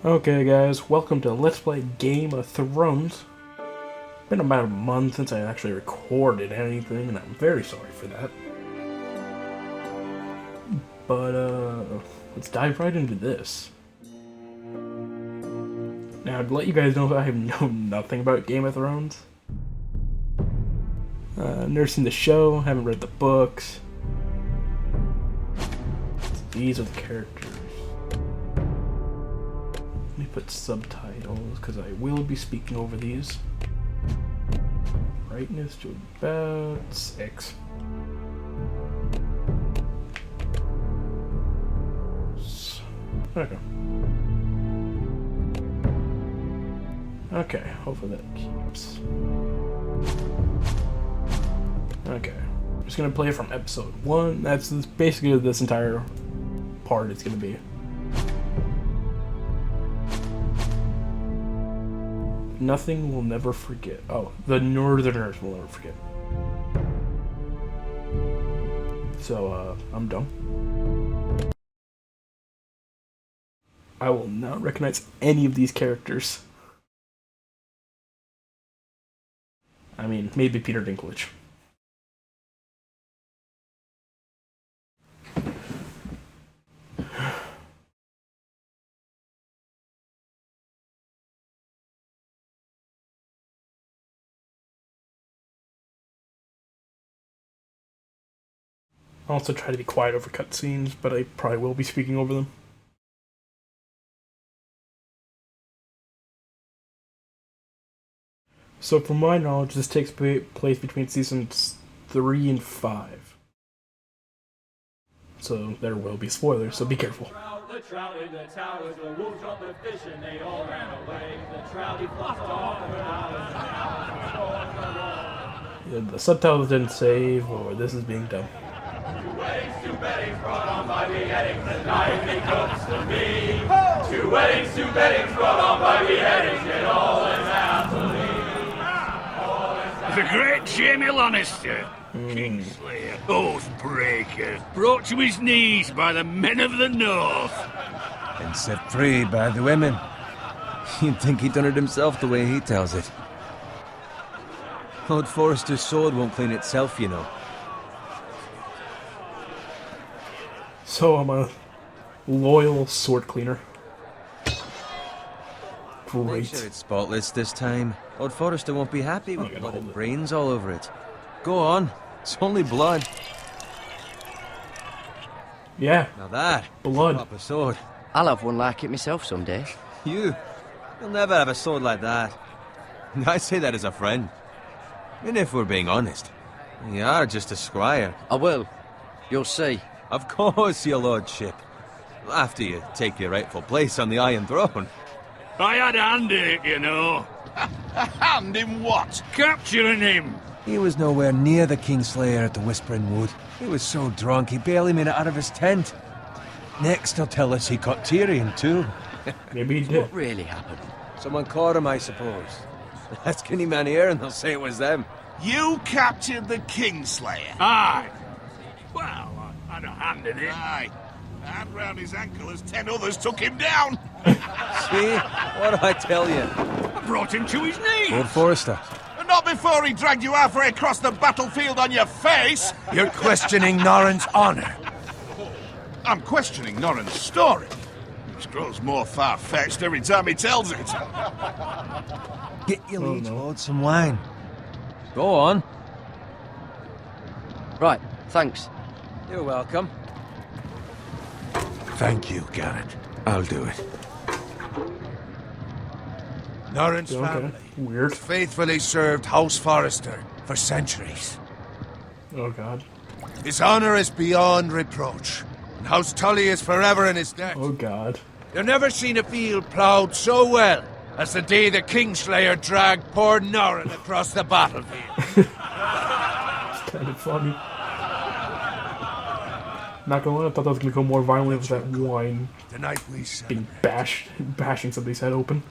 Okay guys, welcome to Let's Play Game of Thrones. Been about a month since I actually recorded anything, and I'm very sorry for that. But, let's dive right into this. Now, to let you guys know that I know nothing about Game of Thrones. Never seen the show, haven't read the books. These are the characters. Let me put subtitles, because I will be speaking over these. Brightness to about 6. Okay. Okay, hopefully that keeps. Okay. I'm just gonna play from episode 1. That's basically this entire part it's gonna be. Nothing will never forget. Oh, the Northerners will never forget. So, I'm done. I will not recognize any of these characters. I mean, maybe Peter Dinklage. I'll also try to be quiet over cutscenes, but I probably will be speaking over them. So from my knowledge, this takes place between seasons 3 and 5. So there will be spoilers, so be careful. The trout in the towers, the wolves dropped the fish and they all ran away. The trout he flopped off the subtitles didn't save, or this is being done. Two weddings brought on by beheadings, the night he cooks to me. 2 weddings, 2 beddings brought on by beheadings, yet all is happily. The great Jamie Lannister, Kingslayer, Oathbreaker, brought to his knees by the men of the North. And set free by the women. You'd think he'd done it himself the way he tells it. Lord Forrester's sword won't clean itself, you know. So I'm a loyal sword cleaner. Make Great. sure it's spotless this time. Lord Forrester won't be happy with blood and brains all over it. Go on. It's only blood. Yeah. Now that. Blood. Proper sword. I'll have one like it myself someday. You'll never have a sword like that. I say that as a friend. And if we're being honest, you are just a squire. I will. You'll see. Of course, your lordship. After you take your rightful place on the Iron Throne. I had a hand in it, you know. A hand in what? Capturing him. He was nowhere near the Kingslayer at the Whispering Wood. He was so drunk he barely made it out of his tent. Next he'll tell us he caught Tyrion too. Maybe he did. What really happened? Someone caught him, I suppose. Ask any man here and they'll say it was them. You captured the Kingslayer? Aye. Well, I had a hand in it. Aye. And round his ankle as 10 others took him down. See? What do I tell you? I brought him to his knees. Lord Forrester. And not before he dragged you halfway across the battlefield on your face. You're questioning Norrin's honor. I'm questioning Norrin's story, which grows more far-fetched every time he tells it. Get your liege lord some wine. Go on. Right, thanks. You're welcome. Thank you, Garrett. I'll do it. Norrin's family Weird. faithfully served House Forrester for centuries. Oh god. His honor is beyond reproach, and House Tully is forever in his debt. Oh god. You've never seen a field ploughed so well as the day the Kingslayer dragged poor Norrin across the battlefield. It's kind of funny. Not gonna lie, I thought that was gonna go more violently with that wine The night we being celebrate. bashing somebody's head open.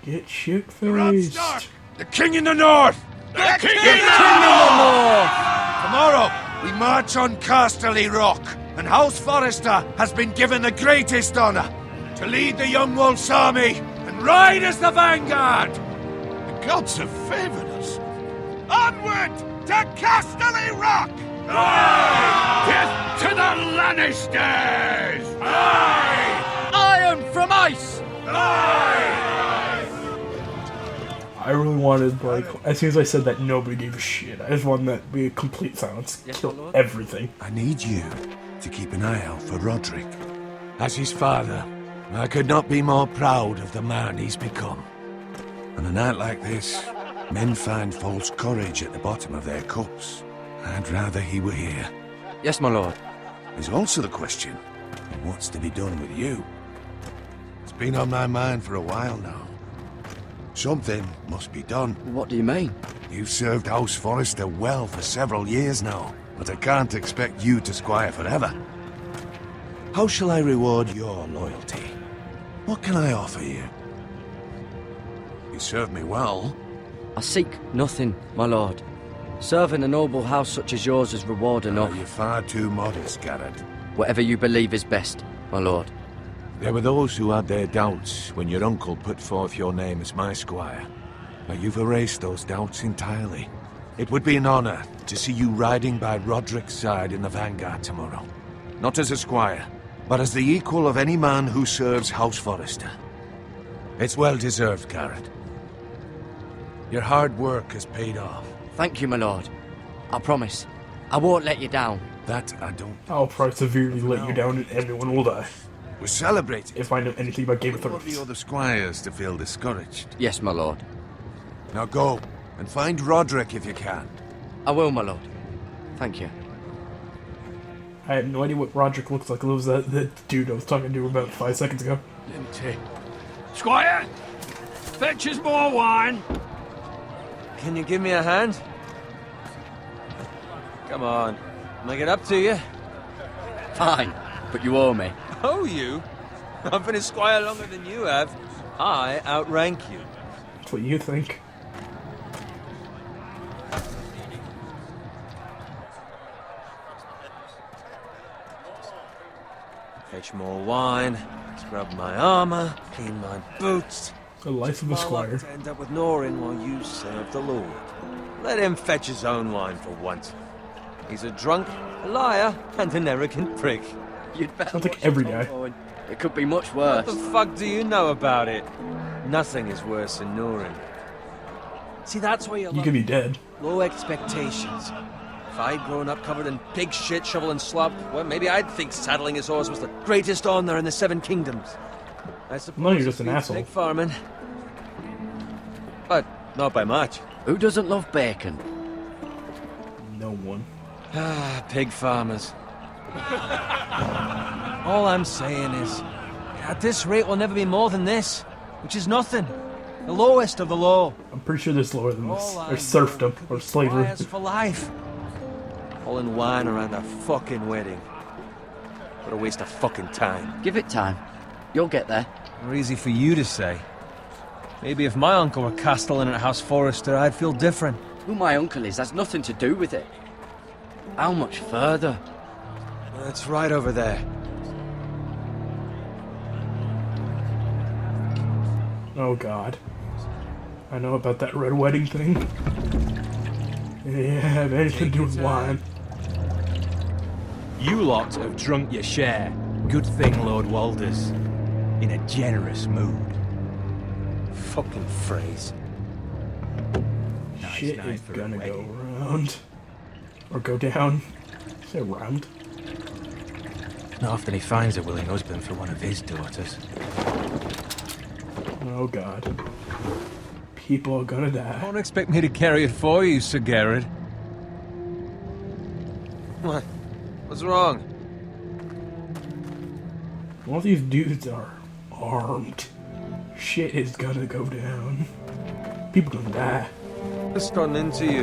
Get shit-faced. The King in the North! The King in the North! Tomorrow, We march on Casterly Rock, and House Forrester has been given the greatest honor to lead the Young Wolf's army and ride as the vanguard. The gods have favored us. Onward to Casterly Rock! Aye! Death to the Lannisters! Aye! Iron from ice! Aye! I really wanted, like, as soon as I said that, nobody gave a shit. I just wanted that to be a complete silence. Yes, Kill my lord. everything. I need you to keep an eye out for Roderick. As his father, I could not be more proud of the man he's become. On a night like this, men find false courage at the bottom of their cups. I'd rather he were here. Yes, my lord. There's also the question of what's to be done with you. It's been on my mind for a while now. Something must be done. What do you mean? You've served House Forrester well for several years now, but I can't expect you to squire forever. How shall I reward your loyalty? What can I offer you? You served me well. I seek nothing, my lord. Serving a noble house such as yours is reward enough. You're far too modest, Garrett. Whatever you believe is best, my lord. There were those who had their doubts when your uncle put forth your name as my squire. But you've erased those doubts entirely. It would be an honor to see you riding by Roderick's side in the vanguard tomorrow. Not as a squire, but as the equal of any man who serves House Forrester. It's well deserved, Garrett. Your hard work has paid off. Thank you, my lord. I promise. I won't let you down. That I don't... I'll probably severely let you down and everyone will die. We're celebrating. If I know anything about Game of I want the Thrones. other squires to feel discouraged. Yes, my lord. Now go, and find Roderick if you can. I will, my lord. Thank you. I had no idea what Roderick looks like. It was that dude I was talking to about 5 seconds ago. Empty. Squire! Fetch us more wine! Can you give me a hand? Come on. Make it up to you. Fine, but you owe me. Oh, you? I've been a squire longer than you have. I outrank you. That's what you think. Fetch more wine, scrub my armor, clean my boots. The life of a squire. To end up with Norin while you serve the Lord. Let him fetch his own wine for once. He's a drunk, a liar, and an arrogant prick. You'd better Sounds like watch every your guy. tone. It could be much What worse. the fuck do you know about it? Nothing is worse than Norin. See, that's why You could be dead. low expectations. If I'd grown up covered in pig shit, shovel and slop, well, maybe I'd think saddling his horse was the greatest honor in the Seven Kingdoms. I suppose No, you're just it an beats asshole. pig farming. But not by much. Who doesn't love bacon? No one. Ah, pig farmers. All I'm saying is, at this rate we'll never be more than this, which is nothing. The lowest of the low. I'm pretty sure there's lower than this. All Or I serfdom. know Or could be slavery. squires for life. All in wine around a fucking wedding. What a waste of fucking time. Give it time. You'll get there. Or easy for you to say. Maybe if my uncle were castellan at House Forrester, I'd feel different. Who my uncle is has nothing to do with it. How much further? It's right over there. Oh god. I know about that red wedding thing. Yeah, have anything to do with wine. You lot have drunk your share. Good thing Lord Walder's in a generous mood. Fucking phrase. Shit night is for a gonna go wedding. round. Or go down. Say round. Not often he finds a willing husband for one of his daughters. Oh god. People are gonna die. Don't expect me to carry it for you, Sir Garrett. What? What's wrong? All these dudes are armed. Shit is gonna go down. People gonna die. What's gotten into you?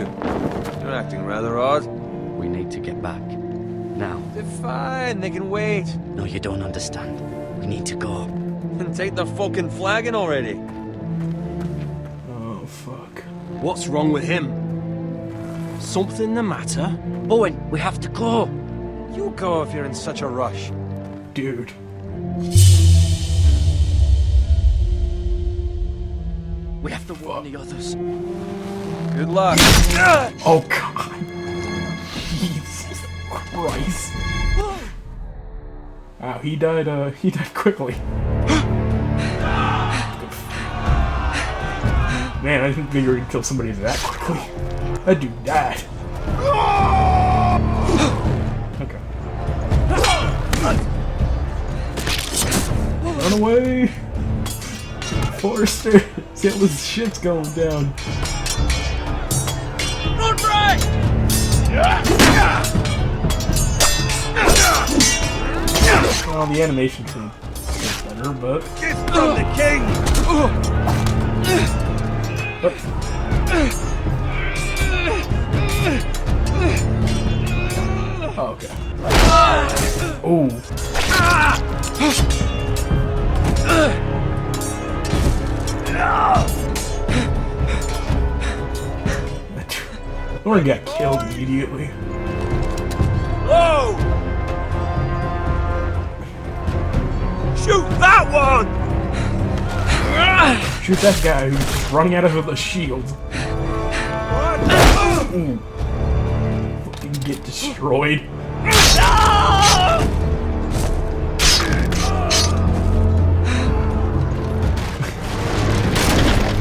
You're acting rather odd. We need to get back. Now. They're fine, they can wait. No, you don't understand. We need to go. And take the fucking flagon already. Oh fuck. What's wrong with him? Something the matter? Owen, we have to go. You go if you're in such a rush. Dude. We have to warn the others. Good luck. Oh god. Jesus Christ. Wow, he died quickly. Man, I didn't think you were gonna kill somebody that quickly. That dude died. Okay. Run away! Forrester! Sailor's ship's going down. Run back! Well, the animation seems better, but... It's from the king! Oh, okay. Oh. Lauren got killed immediately. Whoa! Shoot that one! Shoot that guy who's just running at us with a shield. Ooh. Fucking get destroyed.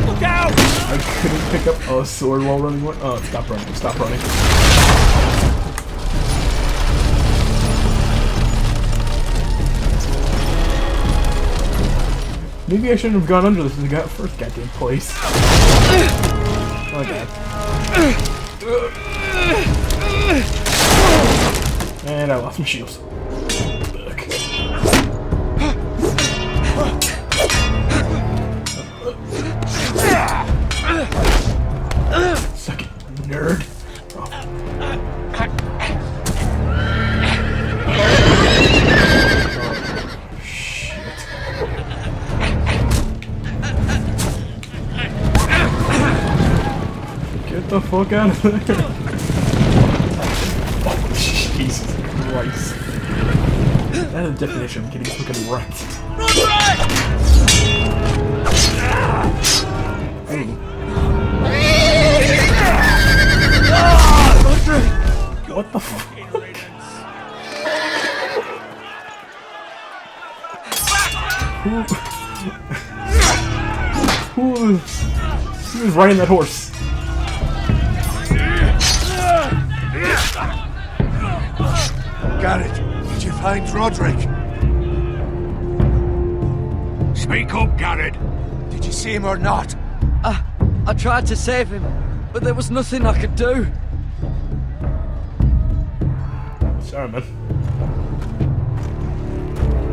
Look out! I couldn't pick up a sword while running. Oh, stop running, stop running. Maybe I shouldn't have gone under this in the first goddamn place. Oh, God. And I lost my shields. Fuck. Suck it, nerd. Oh. Get the fuck out of there. Oh, Jesus Christ. That is the definition of getting fucking wrecked. What the fuck? Who was riding that horse? Garrett, did you find Roderick? Speak up, Garrett. Did you see him or not? I tried to save him, but there was nothing I could do. Sorry, man.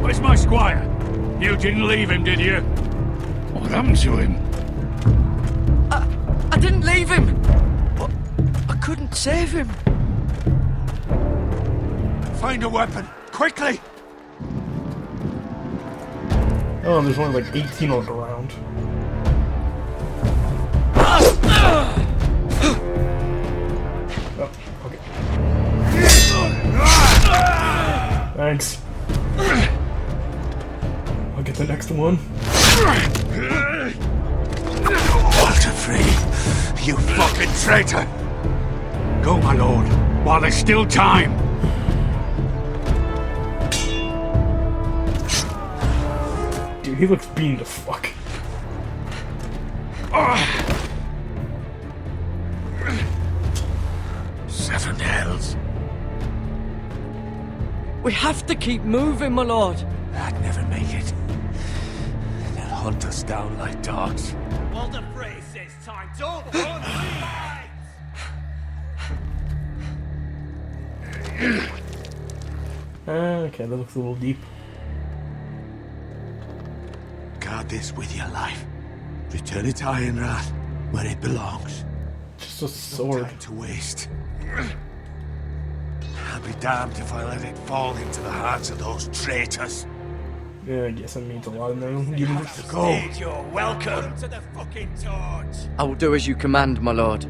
Where's my squire? You didn't leave him, did you? What happened to him? I didn't leave him, but I couldn't save him. Find a weapon, quickly! Oh, there's only like 18 of them around. Oh, okay. Thanks. I'll get the next one. Walter Free, you fucking traitor! Go, my lord, while there's still time. Dude, he looks beaten to fuck. Seven hells. We have to keep moving, my lord. I'd never make it. They'll hunt us down like dogs. Walter Frey says time, don't run! Okay, that looks a little deep. Guard this with your life. Return it to Ironrath, where it belongs. Just a sword. No time to waste. I'll be damned if I let it fall into the hands of those traitors. Yeah, I guess that means a lot in there. Give him To go. You're welcome to the fucking torch. I will do as you command, my lord.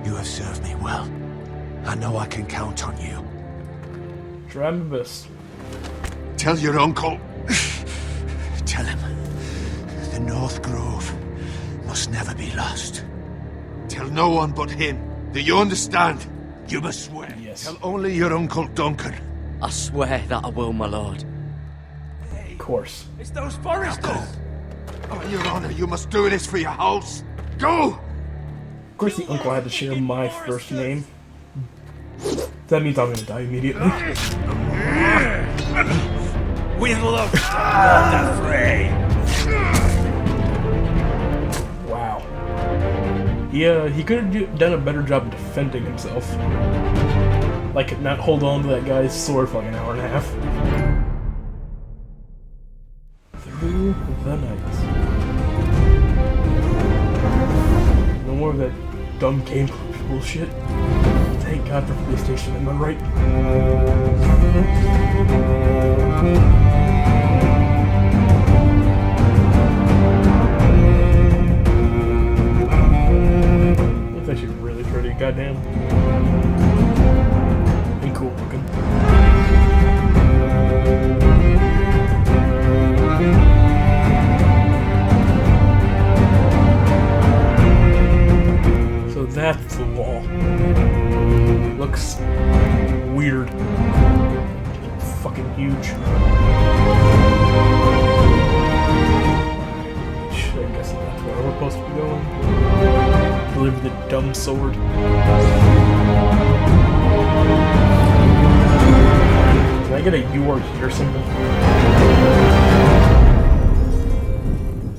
You have served me well. I know I can count on you. Try my best. Tell your uncle. Tell him the North Grove must never be lost. Tell no one but him. Do you understand? You must swear. Yes. Tell only your Uncle Duncan. I swear that I will, my lord. Of course. It's those Forresters! Oh, Your Honor, you must do this for your house. Go! Of course the uncle had to share my first name. That means I'm gonna die immediately. We look not afraid. Wow. Yeah, he could have done a better job of defending himself. Like, not hold on to that guy's sword for like an hour and a half. Through the night. No more of that dumb game bullshit. Thank God for PlayStation, am I right? It's actually really pretty, goddamn. And cool looking. So that's the wall. Looks weird. Fucking huge. I guess that's where we're supposed to be going. Deliver the dumb sword. Can I get a "you are here" symbol?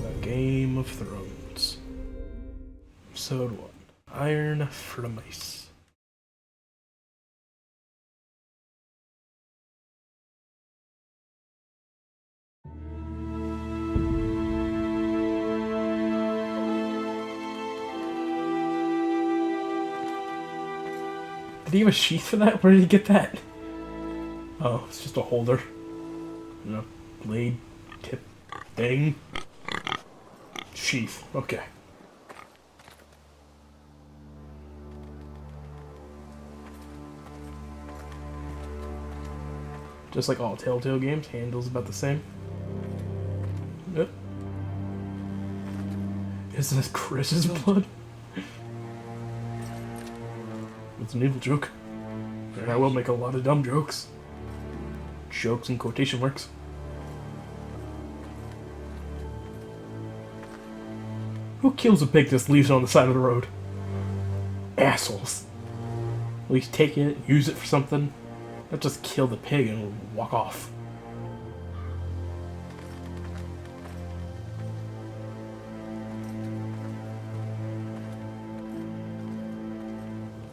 The Game of Thrones. Episode 1. Iron for the Mice. Did he have a sheath for that? Where did he get that? Oh, it's just a holder. No, blade, tip, thing. Sheath, okay. Just like all Telltale games, handle's about the same. Yep. Isn't this Chris's blood? It's an evil joke. And I will make a lot of dumb jokes. Jokes in quotation marks. Who kills a pig just leaves it on the side of the road? Assholes. At least take it, use it for something. Not just kill the pig and walk off.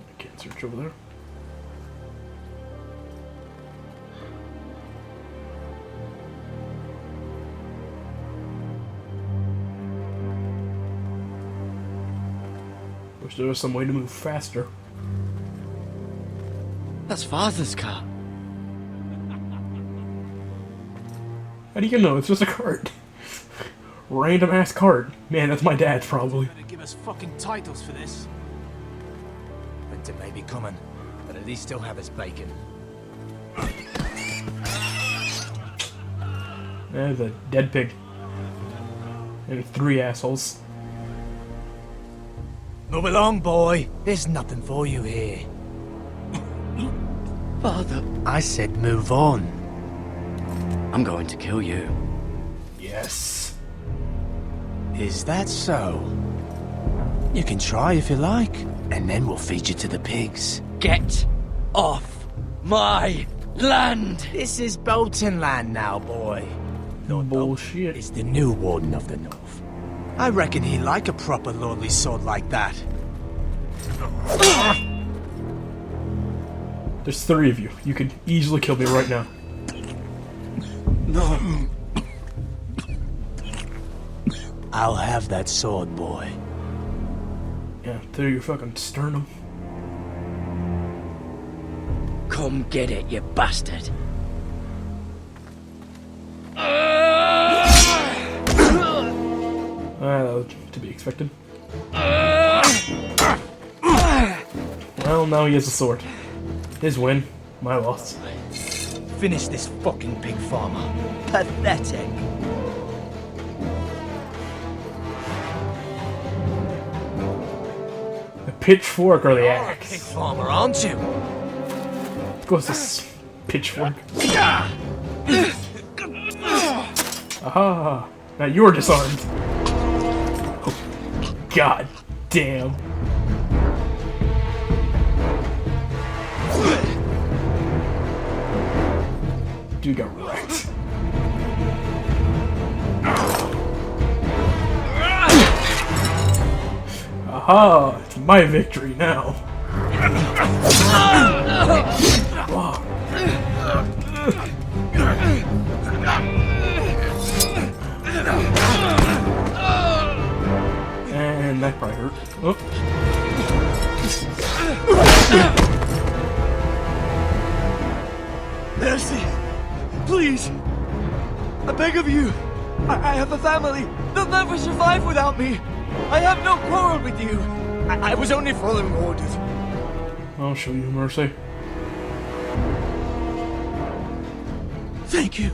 I can't search over there. Wish there was some way to move faster. That's Father's car. How do you know? It's just a cart. Random ass cart. Man, that's my dad's probably. Better give us fucking titles for this. Winter may be coming, but at least still have his bacon. There's a dead pig. And 3 assholes. Move along, boy. There's nothing for you here. Father, I said move on. I'm going to kill you. Yes. Is that so? You can try if you like, and then we'll feed you to the pigs. Get off my land! This is Bolton land now, boy. Lord Bullshit. is the new Warden of the North. I reckon he'd like a proper lordly sword like that. There's 3 of you. You could easily kill me right now. No. I'll have that sword, boy. Yeah, through your fucking sternum. Come get it, you bastard. That was to be expected. Well, now he has a sword. His win, my loss. Finish this fucking pig farmer. Pathetic. The pitchfork or the You're a pig axe? farmer, aren't you? Of course, this pitchfork. Aha! Now you're disarmed. Oh, God damn. Dude got wrecked. Aha! It's my victory now. Wow. And that probably hurt. Oh. Mercy! Please! I beg of you! I have a family! They'll never survive without me! I have no quarrel with you! I was only following orders. I'll show you mercy. Thank you!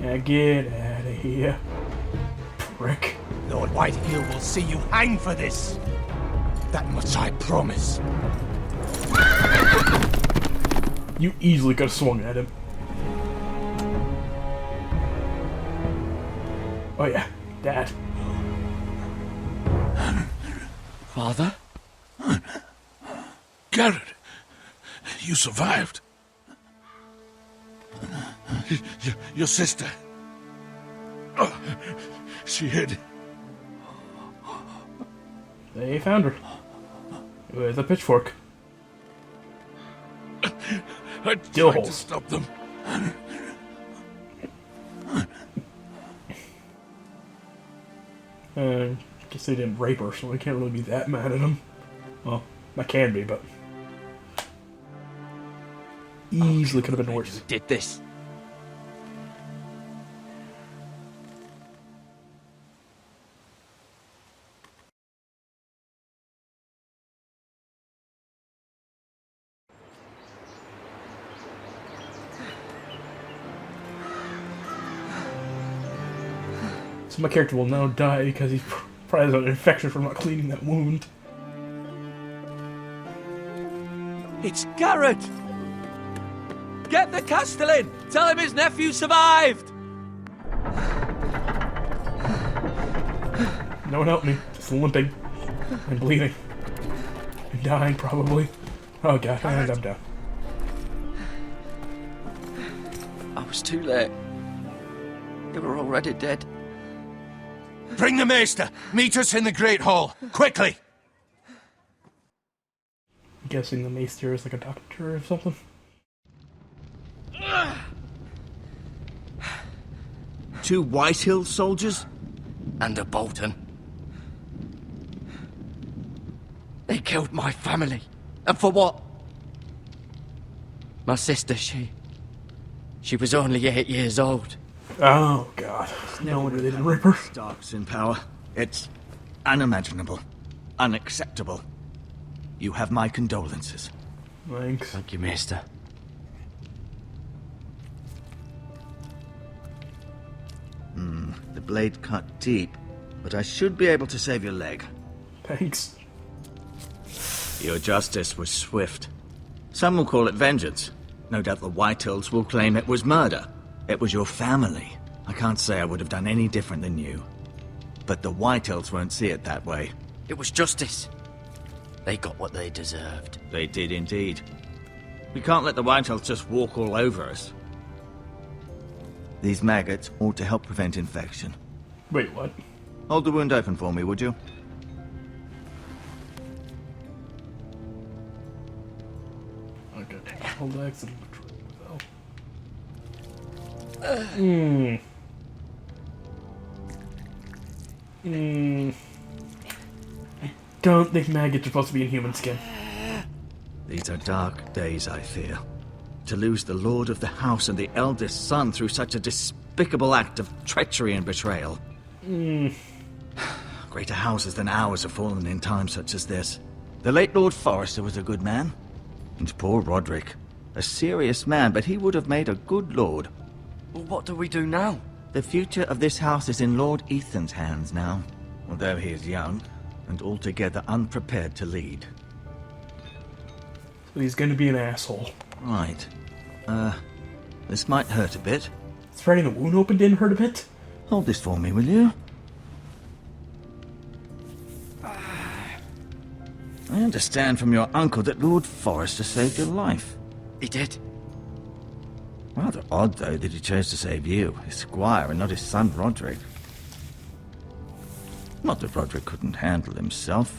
Yeah, get out of here. Prick. Lord Whitehill will see you hang for this! That much I promise. You easily could have swung at him. Oh yeah, Dad. Father? Garrett, you survived. Your sister. Oh, she hid. They found her. With a pitchfork. I Still tried to holes. stop them. Guess they didn't rape her, so I can't really be that mad at them. Well, I can be, but easily could have been worse. Did this? So my character will now die because he's probably has an infection from not cleaning that wound. It's Garrett! Get the Castellan! Tell him his nephew survived! No one helped me. Just limping. And bleeding. And dying, probably. Oh god, and I'm down. I was too late. They were already dead. Bring the maester! Meet us in the Great Hall! Quickly! I'm guessing the maester is like a doctor or something. Two Whitehill soldiers? And a Bolton. They killed my family. And for what? My sister, she was only 8 years old. Oh god. No wonder they didn't rip her. Starks in power. It's unimaginable. Unacceptable. You have my condolences. Thanks. Thank you, Maester. The blade cut deep, but I should be able to save your leg. Thanks. Your justice was swift. Some will call it vengeance. No doubt the Whitehills will claim it was murder. It was your family. I can't say I would have done any different than you. But the Whitehills won't see it that way. It was justice. They got what they deserved. They did indeed. We can't let the Whitehills just walk all over us. These maggots ought to help prevent infection. Wait, what? Hold the wound open for me, would you? Okay. Hold X and control. I don't think maggots are supposed to be in human skin. These are dark days, I fear. To lose the lord of the house and the eldest son through such a despicable act of treachery and betrayal. Greater houses than ours have fallen in times such as this. The late Lord Forrester was a good man. And poor Roderick. A serious man, but he would have made a good lord. Well, what do we do now? The future of this house is in Lord Ethan's hands now, although he is young and altogether unprepared to lead. So he's gonna be an asshole. Right. This might hurt a bit. Threading the wound open didn't hurt a bit? Hold this for me, will you? I understand from your uncle that Lord Forrester saved your life. He did. Rather odd, though, that he chose to save you, his squire, and not his son Roderick. Not that Roderick couldn't handle himself.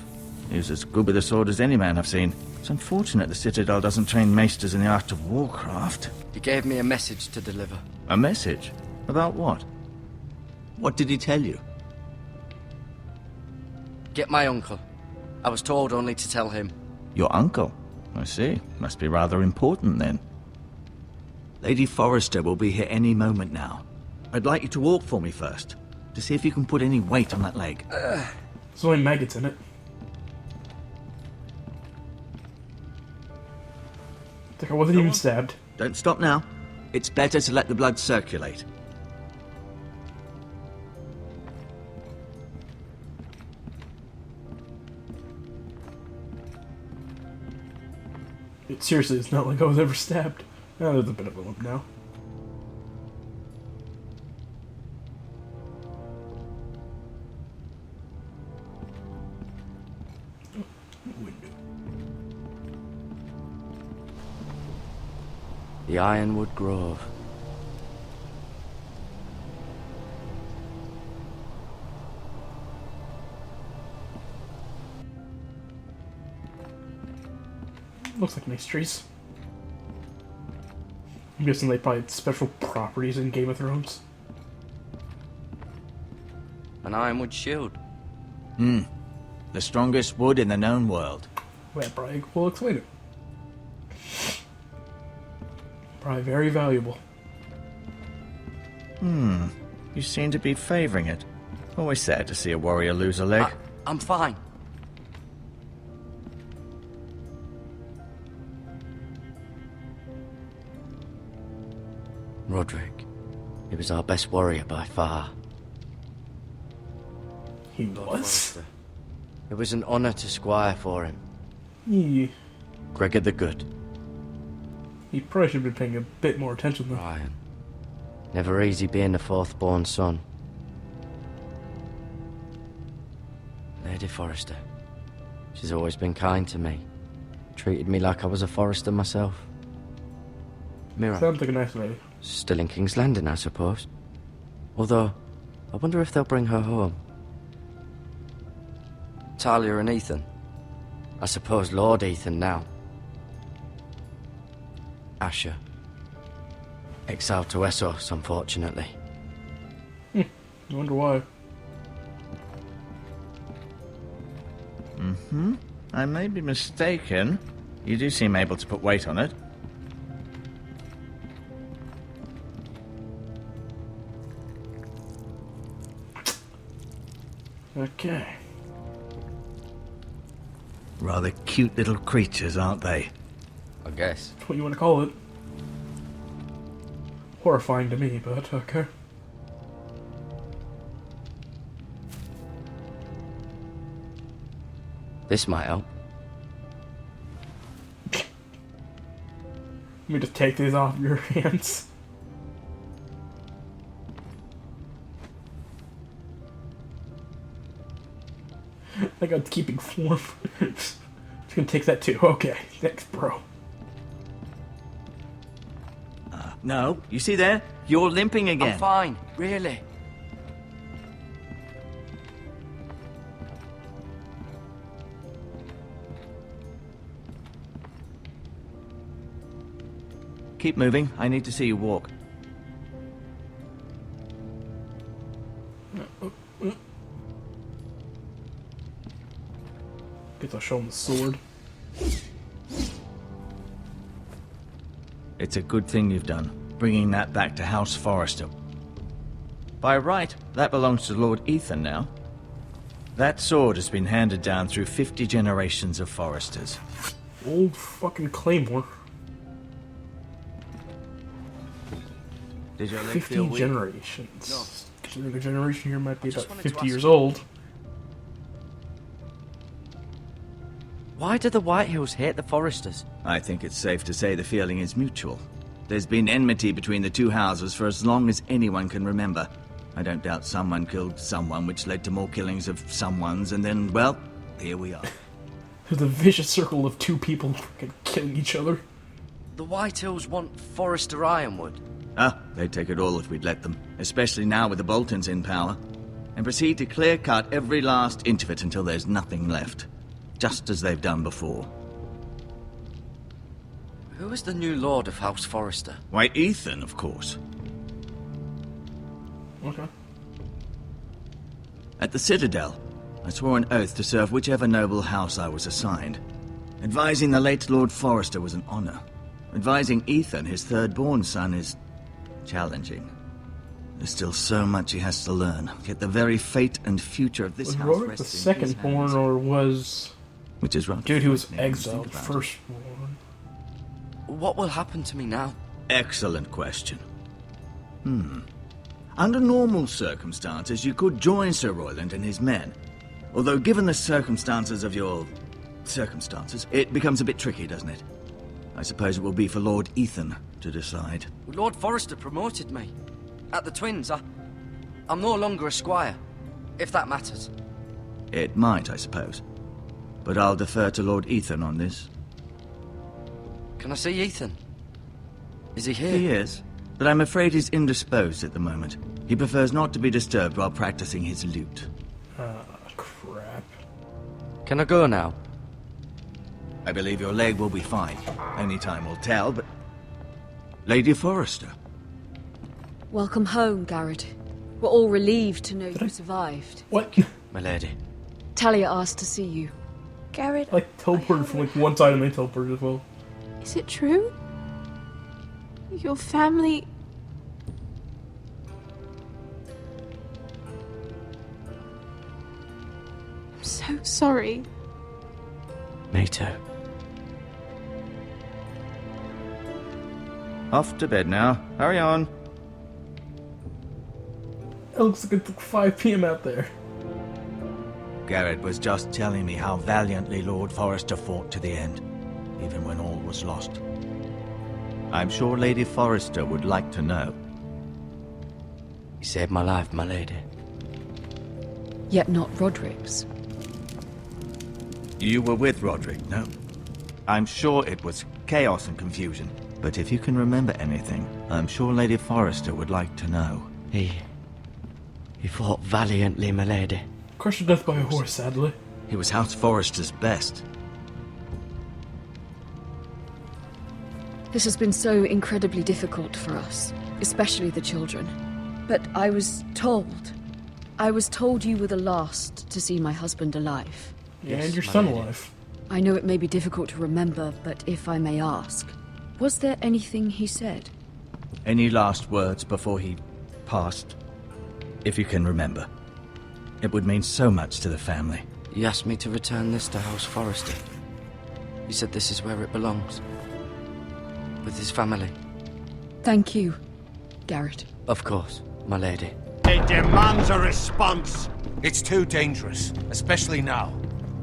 He was as good with a sword as any man I've seen. It's unfortunate the Citadel doesn't train maesters in the art of warcraft. He gave me a message to deliver. A message? About what? What did he tell you? Get my uncle. I was told only to tell him. Your uncle? I see. Must be rather important, then. Lady Forrester will be here any moment now. I'd like you to walk for me first, to see if you can put any weight on that leg. There's only maggots in it. It's like I wasn't even stabbed. Don't stop now. It's better to let the blood circulate. It seriously is not like I was ever stabbed. Oh, there's a bit of a lump now. Window. The Ironwood Grove. Looks like nice trees. I'm guessing they probably had special properties in Game of Thrones. An ironwood shield. The strongest wood in the known world. Well, that probably will explain it. Probably very valuable. You seem to be favoring it. Always sad to see a warrior lose a leg. I'm fine. Roderick. He was our best warrior by far. He was? It was an honor to squire for him. Gregor the Good. He probably should have been paying a bit more attention though. Ryan. Never easy being the fourth-born son. Lady Forrester. She's always been kind to me. Treated me like I was a Forrester myself. Mira. Sounds like a nice lady. Still in King's Landing, I suppose. Although, I wonder if they'll bring her home. Talia and Ethan. I suppose Lord Ethan now. Asher. Exiled to Essos, unfortunately. I wonder why. I may be mistaken. You do seem able to put weight on it. Okay. Rather cute little creatures, aren't they? I guess. That's what you want to call it. Horrifying to me, but okay. This might help. Let me just take these off your hands. I got keeping form. Just gonna take that too. Okay, thanks, bro. No, you see there? You're limping again. I'm fine, really. Keep moving. I need to see you walk. Guess I'll show him the sword. It's a good thing you've done, bringing that back to House Forrester. By right, that belongs to Lord Ethan now. That sword has been handed down through 50 generations of Forresters. Old fucking Claymore. Did your leg 50 feel weak? generations. No. Considering the generation here might be just about wanted to 50 ask years you. old. Why do the Whitehills hate the Forresters? I think it's safe to say the feeling is mutual. There's been enmity between the two houses for as long as anyone can remember. I don't doubt someone killed someone, which led to more killings of someones, and then, well, here we are. There's a vicious circle of two people fucking killing each other. The Whitehills want Forrester Ironwood. Ah, they'd take it all if we'd let them, especially now with the Boltons in power, and proceed to clear-cut every last inch of it until there's nothing left, just as they've done before. Who is the new lord of House Forrester? Why, Ethan, of course. Okay. At the Citadel, I swore an oath to serve whichever noble house I was assigned. Advising the late Lord Forrester was an honor. Advising Ethan, his third-born son, is challenging. There's still so much he has to learn, yet the very fate and future of this Was house Roderick the rests in his second born, hands. or was Which is right. dude who was Didn't even think exiled about it. firstborn? What will happen to me now? Excellent question. Under normal circumstances, you could join Sir Royland and his men. Although, given the circumstances of your circumstances, it becomes a bit tricky, doesn't it? I suppose it will be for Lord Ethan to decide. Lord Forrester promoted me. At the Twins, I'm no longer a squire, if that matters. It might, I suppose. But I'll defer to Lord Ethan on this. Can I see Ethan? Is he here? He is, but I'm afraid he's indisposed at the moment. He prefers not to be disturbed while practicing his lute. Crap. Can I go now? I believe your leg will be fine. Only time will tell, but... Lady Forrester. Welcome home, Garrett. We're all relieved to know you survived. What? My lady. Talia asked to see you. Garrett, Like teleported from like one side and they teleported as well. is it true? Your family... I'm so sorry. Me too. Off to bed now. Hurry on. It looks like it's like 5 p.m. out there. Garrett was just telling me how valiantly Lord Forrester fought to the end, even when all was lost. I'm sure Lady Forrester would like to know. You saved my life, my lady. Yet not Roderick's. You were with Roderick, no? I'm sure it was chaos and confusion, but if you can remember anything, I'm sure Lady Forrester would like to know. He fought valiantly, my lady. Crushed to death by a horse, sadly. He was House Forrester's best. This has been so incredibly difficult for us, especially the children. But I was told you were the last to see my husband alive. Yeah, Yes, and your my son lady. alive. I know it may be difficult to remember, but if I may ask, was there anything he said? Any last words before he passed? If you can remember. It would mean so much to the family. He asked me to return this to House Forrester. He said this is where it belongs. With his family. Thank you, Garrett. Of course, my lady. It demands a response. It's too dangerous, especially now.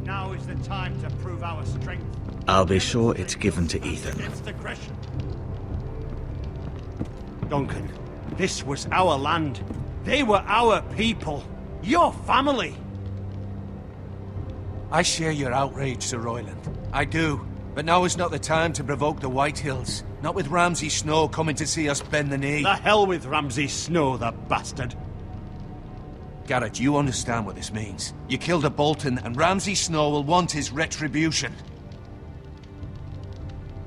Now is the time to prove our strength. I'll be sure it's given to Ethan. Against aggression. Duncan, this was our land. They were our people. Your family. I share your outrage, Sir Royland. I do. But now is not the time to provoke the Whitehills. Not with Ramsay Snow coming to see us bend the knee. The hell with Ramsay Snow, the bastard. Garrett, you understand what this means. You killed a Bolton, and Ramsay Snow will want his retribution.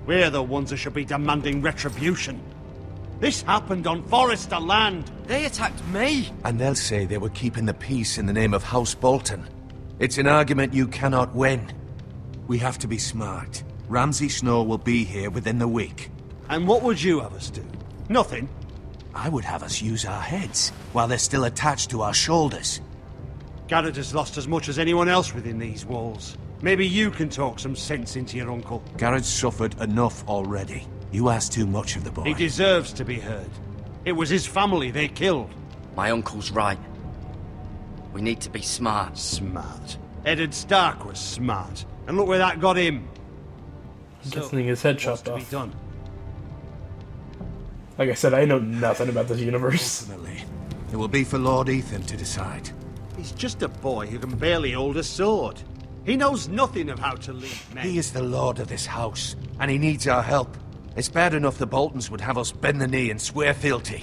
We're the ones who should be demanding retribution. This happened on Forrester land. They attacked me! And they'll say they were keeping the peace in the name of House Bolton. It's an argument you cannot win. We have to be smart. Ramsay Snow will be here within the week. And what would you have us do? Nothing. I would have us use our heads, while they're still attached to our shoulders. Garrett has lost as much as anyone else within these walls. Maybe you can talk some sense into your uncle. Garrett's suffered enough already. You ask too much of the boy. He deserves to be heard. It was his family they killed. My uncle's right. We need to be smart. Smart. Eddard Stark was smart. And look where that got him. I'm guessing his head chopped What's to be off. done? Like I said, I know nothing about this universe. Ultimately, it will be for Lord Ethan to decide. He's just a boy who can barely hold a sword. He knows nothing of how to lead men. He is the lord of this house, and he needs our help. It's bad enough the Boltons would have us bend the knee and swear fealty.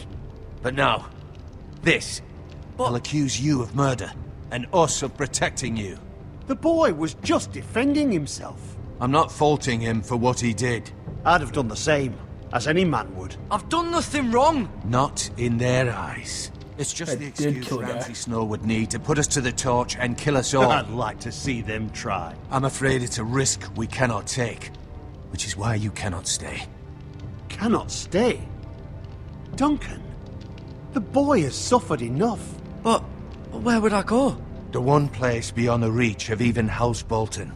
But now, this. I'll accuse you of murder, and us of protecting you. The boy was just defending himself. I'm not faulting him for what he did. I'd have done the same, as any man would. I've done nothing wrong! Not in their eyes. It's just I the did excuse kill a guy. Ramsay Snow would need to put us to the torch and kill us all. I'd like to see them try. I'm afraid it's a risk we cannot take, which is why you cannot stay. Cannot stay? Duncan, the boy has suffered enough. But where would I go? The one place beyond the reach of even House Bolton.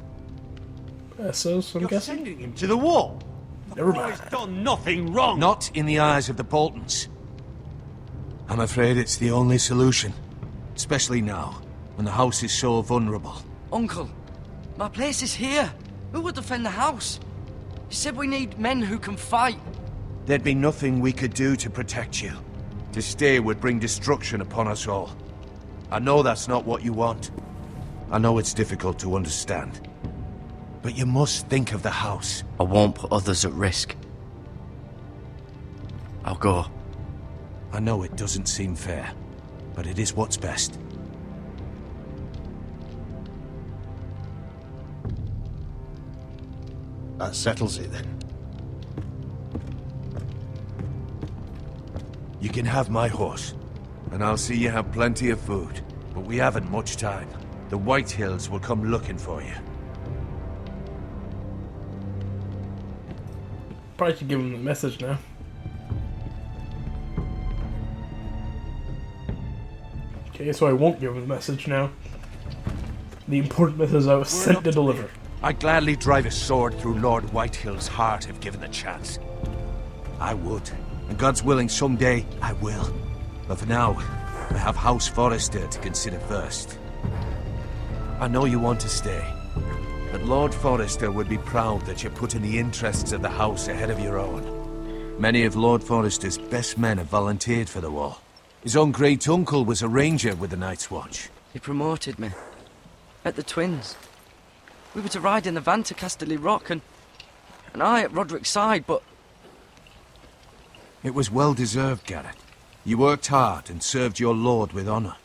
Essos, I'm You're guessing? sending him to the wall. Never The mind. boy's done nothing wrong. Not in the eyes of the Boltons. I'm afraid it's the only solution. Especially now, when the house is so vulnerable. Uncle, my place is here. Who would defend the house? You said we need men who can fight. There'd be nothing we could do to protect you. To stay would bring destruction upon us all. I know that's not what you want. I know it's difficult to understand. But you must think of the house. I won't put others at risk. I'll go. I know it doesn't seem fair, but it is what's best. That settles it then. You can have my horse, and I'll see you have plenty of food. But we haven't much time. The White Hills will come looking for you. Probably should give him the message now. Okay, so I won't give him the message now. The important message I was sent to deliver. I'd gladly drive a sword through Lord Whitehill's heart if given the chance. I would. And God's willing, someday I will. But for now, I have House Forrester to consider first. I know you want to stay. But Lord Forrester would be proud that you're putting the interests of the house ahead of your own. Many of Lord Forrester's best men have volunteered for the war. His own great-uncle was a ranger with the Night's Watch. He promoted me. At the Twins. We were to ride in the van to Casterly Rock and I at Roderick's side, but... It was well-deserved, Garrett. You worked hard and served your lord with honor.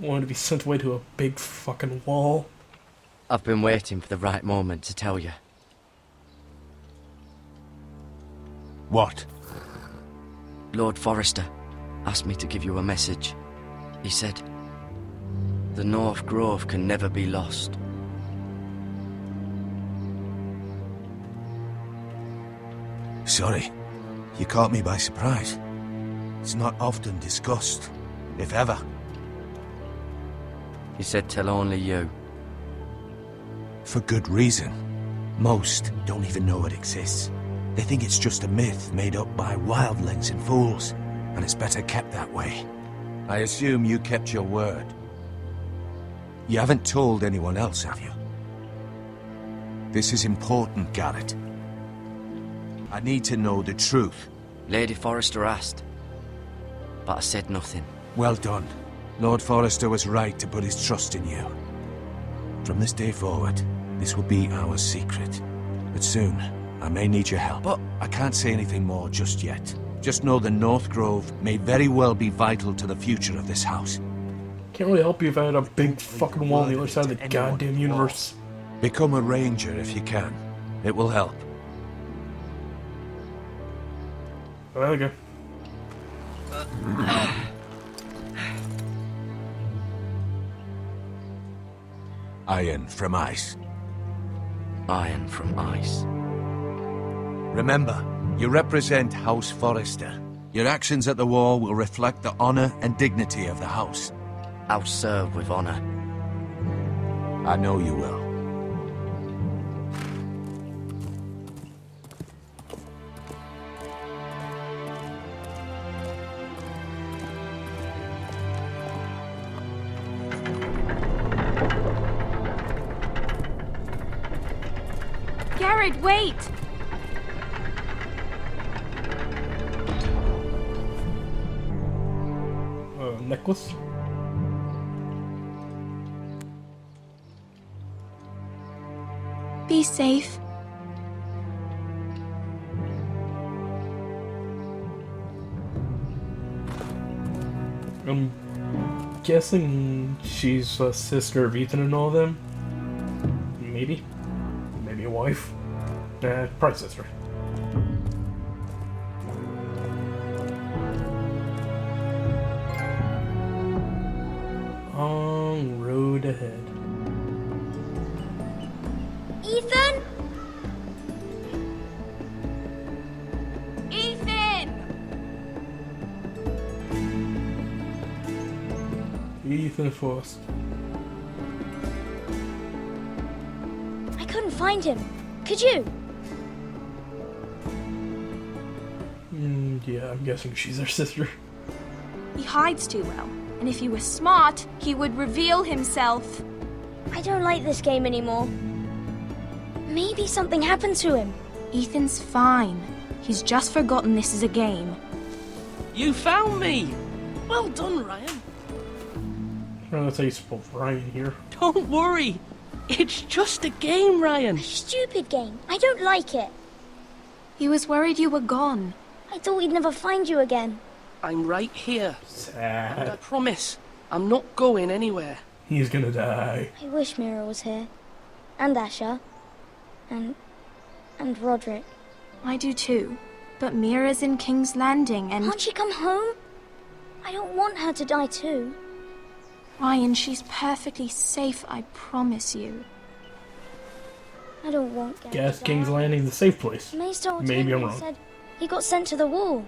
I wanted to be sent away to a big fucking wall. I've been waiting for the right moment to tell you. What? Lord Forrester asked me to give you a message. He said, the North Grove can never be lost. Sorry. You caught me by surprise. It's not often discussed, if ever. He said tell only you. For good reason. Most don't even know it exists. They think it's just a myth made up by wildlings and fools, and it's better kept that way. I assume you kept your word. You haven't told anyone else, have you? This is important, Garrett. I need to know the truth. Lady Forrester asked, but I said nothing. Well done. Lord Forrester was right to put his trust in you. From this day forward, this will be our secret. But soon, I may need your help. But I can't say anything more just yet. Just know the North Grove may very well be vital to the future of this house. Can't really help you if I had a big fucking wall on the other side of the goddamn universe. Become a ranger if you can. It will help. Well, there we go. Iron from ice. Iron from ice. Remember, you represent House Forrester. Your actions at the war will reflect the honor and dignity of the house. I'll serve with honor. I know you will. Garrett, wait! Necklace? Be safe. I'm guessing she's a sister of Ethan and all them. Maybe. Maybe a wife. Probably sister. Long road ahead. Ethan? Ethan! Ethan Forrester. I couldn't find him. Could you? Yeah, I'm guessing she's her sister. He hides too well, and if he were smart, he would reveal himself. I don't like this game anymore. Maybe something happened to him. Ethan's fine. He's just forgotten this is a game. You found me! Well done, Ryan. Well, that's how you spell Ryan here. Don't worry. It's just a game, Ryan. Stupid game. I don't like it. He was worried you were gone. I thought we'd never find you again. I'm right here. Sad. And I promise, I'm not going anywhere. He's gonna die. I wish Mira was here. And Asher. And Roderick. I do too. But Mira's in King's Landing and... Can't she come home? I don't want her to die too. Ryan, she's perfectly safe, I promise you. I don't want Garrett Guess to King's die. Landing's the safe place. Maester Maybe I'm Otto wrong. said he got sent to the wall.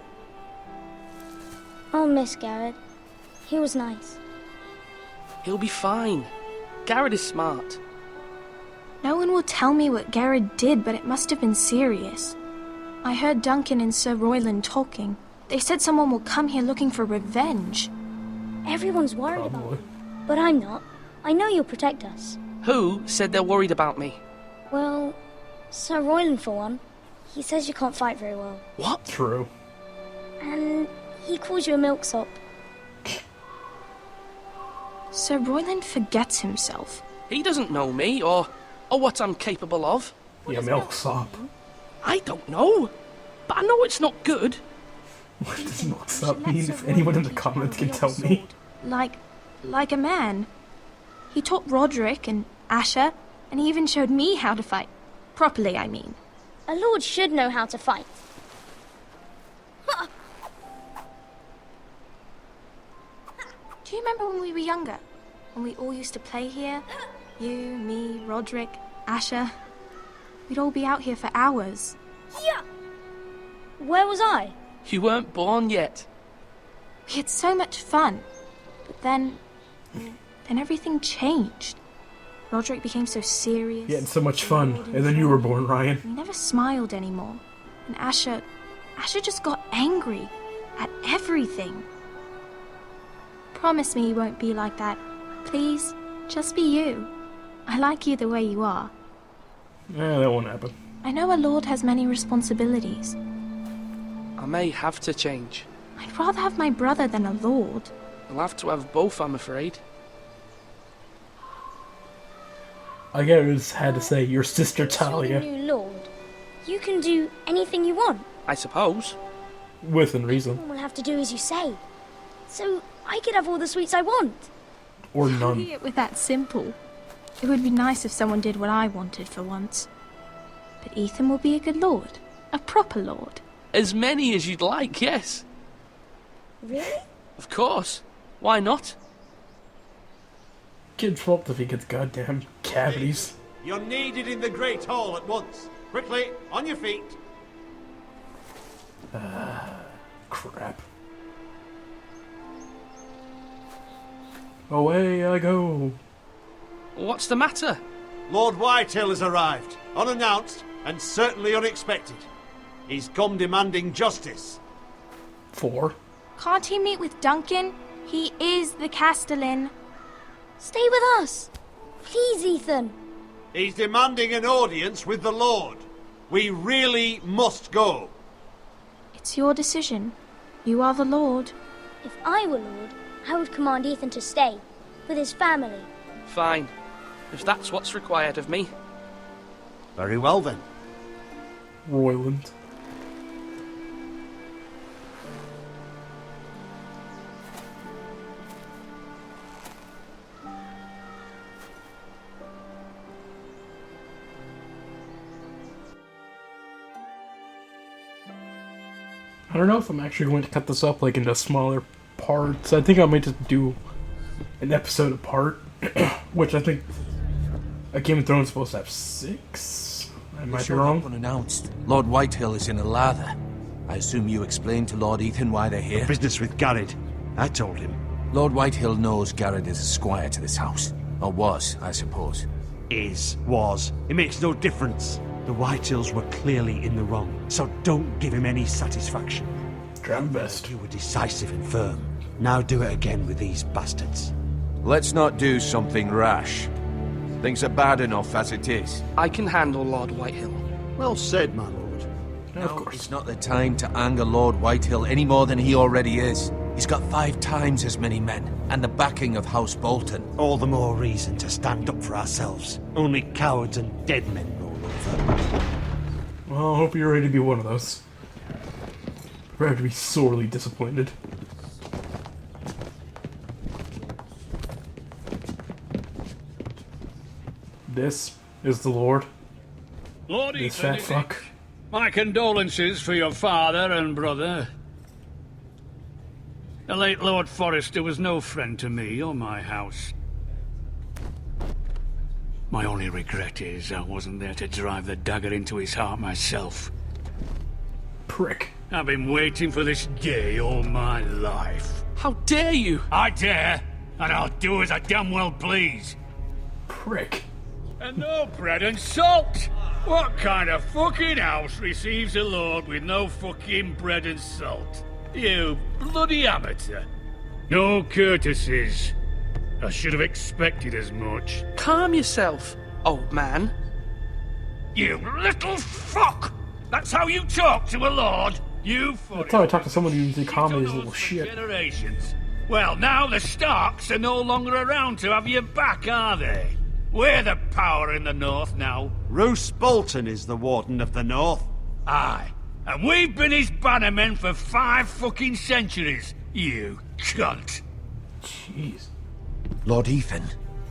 I'll miss Garrett. He was nice. He'll be fine. Garrett is smart. No one will tell me what Garrett did, but it must have been serious. I heard Duncan and Sir Royland talking. They said someone will come here looking for revenge. Everyone's worried about Probably. him. But I'm not. I know you'll protect us. Who said they're worried about me? Well, Sir Royland for one. He says you can't fight very well. What? True. And he calls you a milksop. Sir Royland forgets himself. He doesn't know me or what I'm capable of. Yeah, milksop. I don't know. But I know it's not good. What does milksop mean? If anyone in the comments can tell me. Like a man. He taught Roderick and Asher, and he even showed me how to fight. Properly, I mean. A lord should know how to fight. Do you remember when we were younger? When we all used to play here? You, me, Roderick, Asher. We'd all be out here for hours. Yeah. Where was I? You weren't born yet. We had so much fun. But then everything changed. Roderick became so serious. You had so much fun, and then you were born, Ryan. He never smiled anymore. And Asher just got angry at everything. Promise me you won't be like that. Please, just be you. I like you the way you are. That won't happen. I know a lord has many responsibilities. I may have to change. I'd rather have my brother than a lord. I'll have to have both, I'm afraid. I guess had to say your sister You're the Talia. new lord. You can do anything you want. I suppose. Within reason. All we'll have to do as you say. So I could have all the sweets I want. Or Only none. it were that simple. It would be nice if someone did what I wanted for once. But Ethan will be a good lord. A proper lord. As many as you'd like, yes. Really? Of course. Why not? Kid's fault if he gets goddamn cavities. You're needed in the Great Hall at once. Quickly, on your feet. Crap. Away I go. What's the matter? Lord Whitehill has arrived, unannounced and certainly unexpected. He's come demanding justice. 4. Can't he meet with Duncan? He is the Castellan. Stay with us. Please, Ethan. He's demanding an audience with the Lord. We really must go. It's your decision. You are the Lord. If I were Lord, I would command Ethan to stay with his family. Fine. If that's what's required of me. Very well then. Royland. I don't know if I'm actually going to cut this up like into smaller parts. I think I might just do an episode apart, which I think a Game of Thrones is supposed to have 6. I might be wrong. Unannounced. Lord Whitehill is in a lather. I assume you explained to Lord Ethan why they're here? Business with Garrett. I told him. Lord Whitehill knows Garrett is a squire to this house. Or was, I suppose. Was. It makes no difference. The Whitehills were clearly in the wrong, so don't give him any satisfaction. Try my best. You were decisive and firm. Now do it again with these bastards. Let's not do something rash. Things are bad enough as it is. I can handle Lord Whitehill. Well said, my lord. Of course. It's not the time to anger Lord Whitehill any more than he already is. He's got 5 times as many men, and the backing of House Bolton. All the more reason to stand up for ourselves. Only cowards and dead men roll over. Well, I hope you're ready to be one of those. Prepare to be sorely disappointed. This is the Lord. Lord This Ethan, fat is fuck. it? My condolences for your father and brother. The late Lord Forrester was no friend to me or my house. My only regret is I wasn't there to drive the dagger into his heart myself. Prick. I've been waiting for this day all my life. How dare you? I dare, and I'll do as I damn well please. Prick. And no bread and salt! What kind of fucking house receives a lord with no fucking bread and salt? You bloody amateur. No courtesies. I should have expected as much. Calm yourself, old man. You little fuck! That's how you talk to a lord? You That's how I talk to someone who usually calm his little shit. generations. Well, now the Starks are no longer around to have your back, are they? We're the power in the north now. Roose Bolton is the Warden of the North. Aye. And we've been his bannermen for 5 fucking centuries, you cunt. Jeez. Lord Ethan,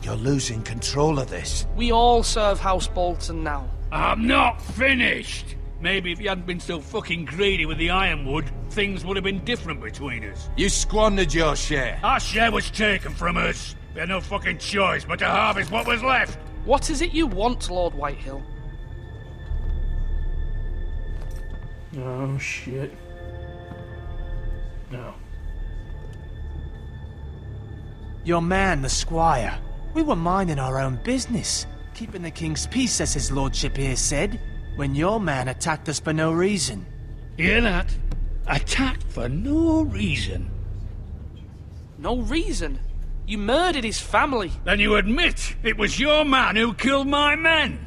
you're losing control of this. We all serve House Bolton now. I'm not finished. Maybe if you hadn't been so fucking greedy with the Ironwood, things would have been different between us. You squandered your share. Our share was taken from us. We had no fucking choice but to harvest what was left. What is it you want, Lord Whitehill? Oh, shit. No. Your man, the squire. We were minding our own business, keeping the king's peace, as his lordship here said, when your man attacked us for no reason. Hear that? Attacked for no reason. No reason? You murdered his family. Then you admit it was your man who killed my men.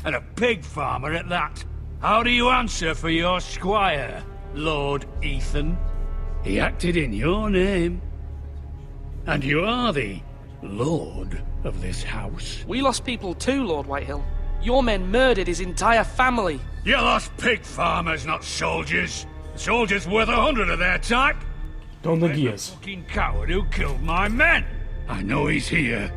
And a pig farmer at that. How do you answer for your squire, Lord Ethan? He acted in your name. And you are the lord of this house. We lost people too, Lord Whitehill. Your men murdered his entire family. You lost pig farmers, not soldiers. The soldiers worth 100 of their type. Don't think he is. The fucking coward who killed my men. I know he's here.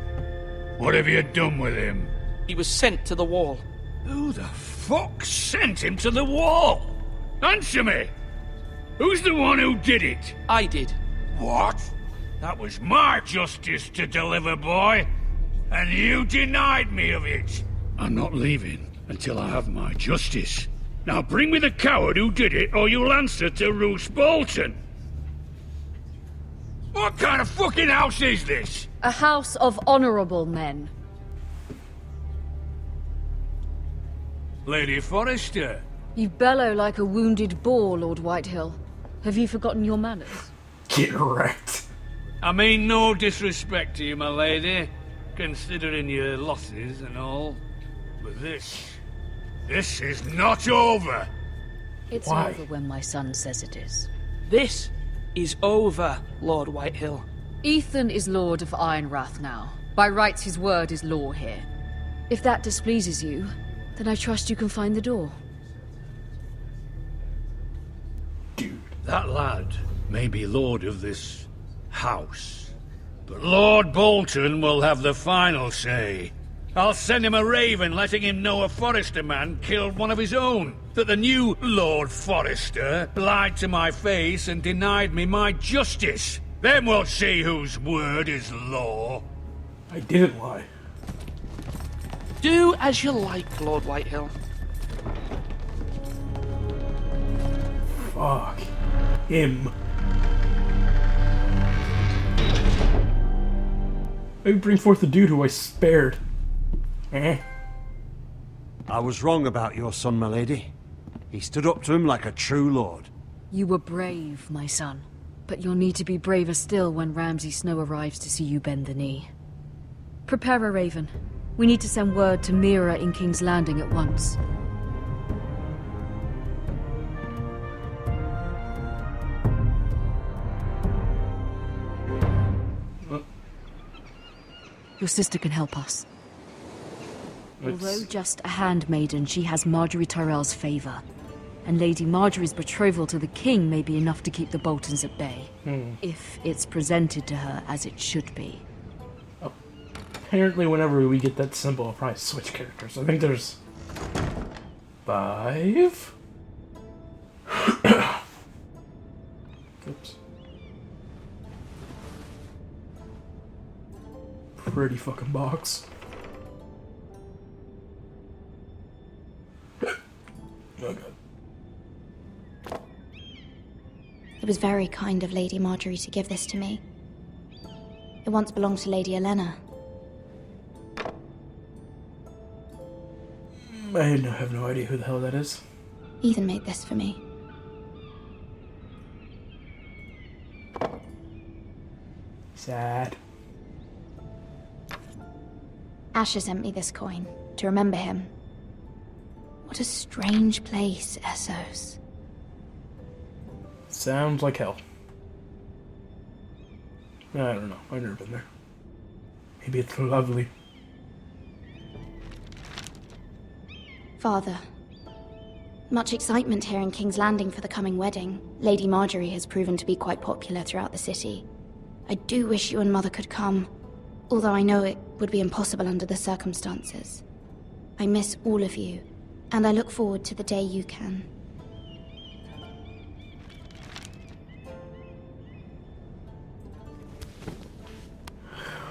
What have you done with him? He was sent to the wall. Who the fuck sent him to the wall? Answer me! Who's the one who did it? I did. What? That was my justice to deliver, boy. And you denied me of it. I'm not leaving until I have my justice. Now bring me the coward who did it, or you'll answer to Roose Bolton. What kind of fucking house is this? A house of honorable men. Lady Forrester. You bellow like a wounded boar, Lord Whitehill. Have you forgotten your manners? Get wrecked. I mean no disrespect to you, my lady, considering your losses and all. But this is not over. It's Why? over when my son says it is. This is over, Lord Whitehill. Ethan is Lord of Ironrath now. By rights, his word is law here. If that displeases you, then I trust you can find the door. That lad may be lord of this house, but Lord Bolton will have the final say. I'll send him a raven letting him know a Forrester man killed one of his own, that the new Lord Forrester lied to my face and denied me my justice. Then we'll see whose word is law. I didn't lie. Do as you like, Lord Whitehill. Fuck. Him. Maybe bring forth the dude who I spared. I was wrong about your son, my lady. He stood up to him like a true lord. You were brave, my son. But you'll need to be braver still when Ramsay Snow arrives to see you bend the knee. Prepare a raven. We need to send word to Mira in King's Landing at once. Your sister can help us. Although just a handmaiden, she has Marjorie Tyrell's favor. And Lady Marjorie's betrothal to the king may be enough to keep the Boltons at bay. If it's presented to her as it should be. Apparently whenever we get that symbol, I'll probably switch characters. I think there's 5? Oops. Pretty fucking box. Oh god. It was very kind of Lady Marjorie to give this to me. It once belonged to Lady Elena. I have no idea who the hell that is. Ethan made this for me. Sad. Asher sent me this coin to remember him. What a strange place, Essos. Sounds like hell. I don't know. I've never been there. Maybe it's lovely. Father, much excitement here in King's Landing for the coming wedding. Lady Marjorie has proven to be quite popular throughout the city. I do wish you and Mother could come, although I know it would be impossible under the circumstances. I miss all of you, and I look forward to the day you can.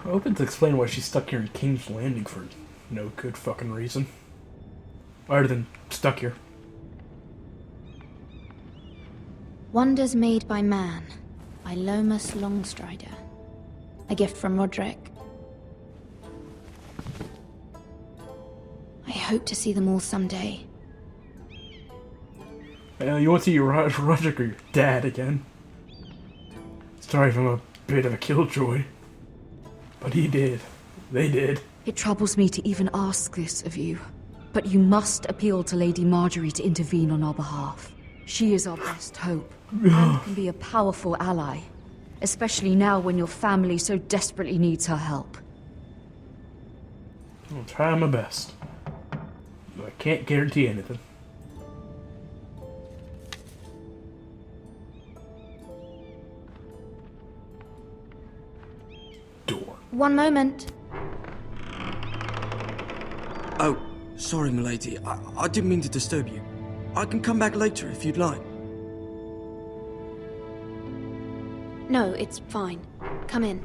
I'm hoping to explain why she's stuck here in King's Landing for no good fucking reason. Other than stuck here. Wonders Made by Man, by Lomas Longstrider. A gift from Roderick. I hope to see them all someday. You want to see Roderick or your dad again? Sorry if I'm a bit of a killjoy. But he did. They did. It troubles me to even ask this of you. But you must appeal to Lady Marjorie to intervene on our behalf. She is our best hope, and can be a powerful ally. Especially now when your family so desperately needs her help. I'll try my best. But I can't guarantee anything. Door. One moment. Oh, sorry, milady. I didn't mean to disturb you. I can come back later if you'd like. No, it's fine. Come in.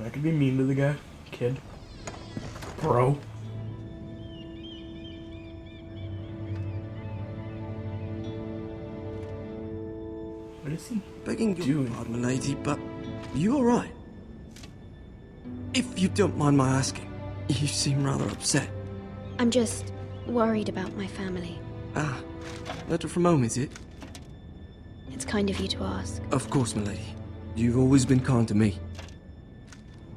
I could be mean to the guy. Kid. Bro. What is he Begging your pardon, milady, but you alright? If you don't mind my asking, you seem rather upset. I'm just worried about my family. Ah, letter from home, is it? It's kind of you to ask. Of course, milady. You've always been kind to me.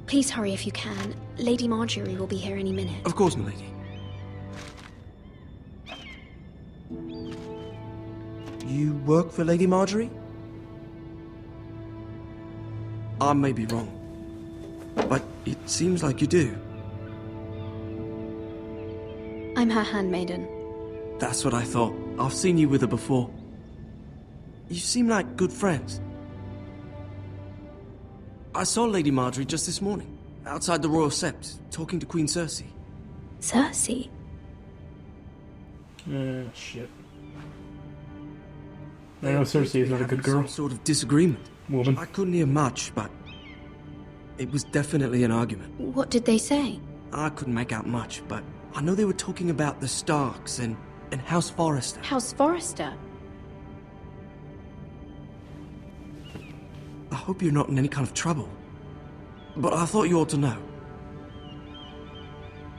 Please hurry if you can. Lady Marjorie will be here any minute. Of course, milady. You work for Lady Marjorie? I may be wrong, but it seems like you do. I'm her handmaiden. That's what I thought. I've seen you with her before. You seem like good friends. I saw Lady Marjorie just this morning, outside the Royal Sept, talking to Queen Cersei. Cersei? Shit. I know Cersei is not a good girl. Some sort of disagreement. Woman. I couldn't hear much, but it was definitely an argument. What did they say? I couldn't make out much, but I know they were talking about the Starks and House Forrester. House Forrester? I hope you're not in any kind of trouble, but I thought you ought to know.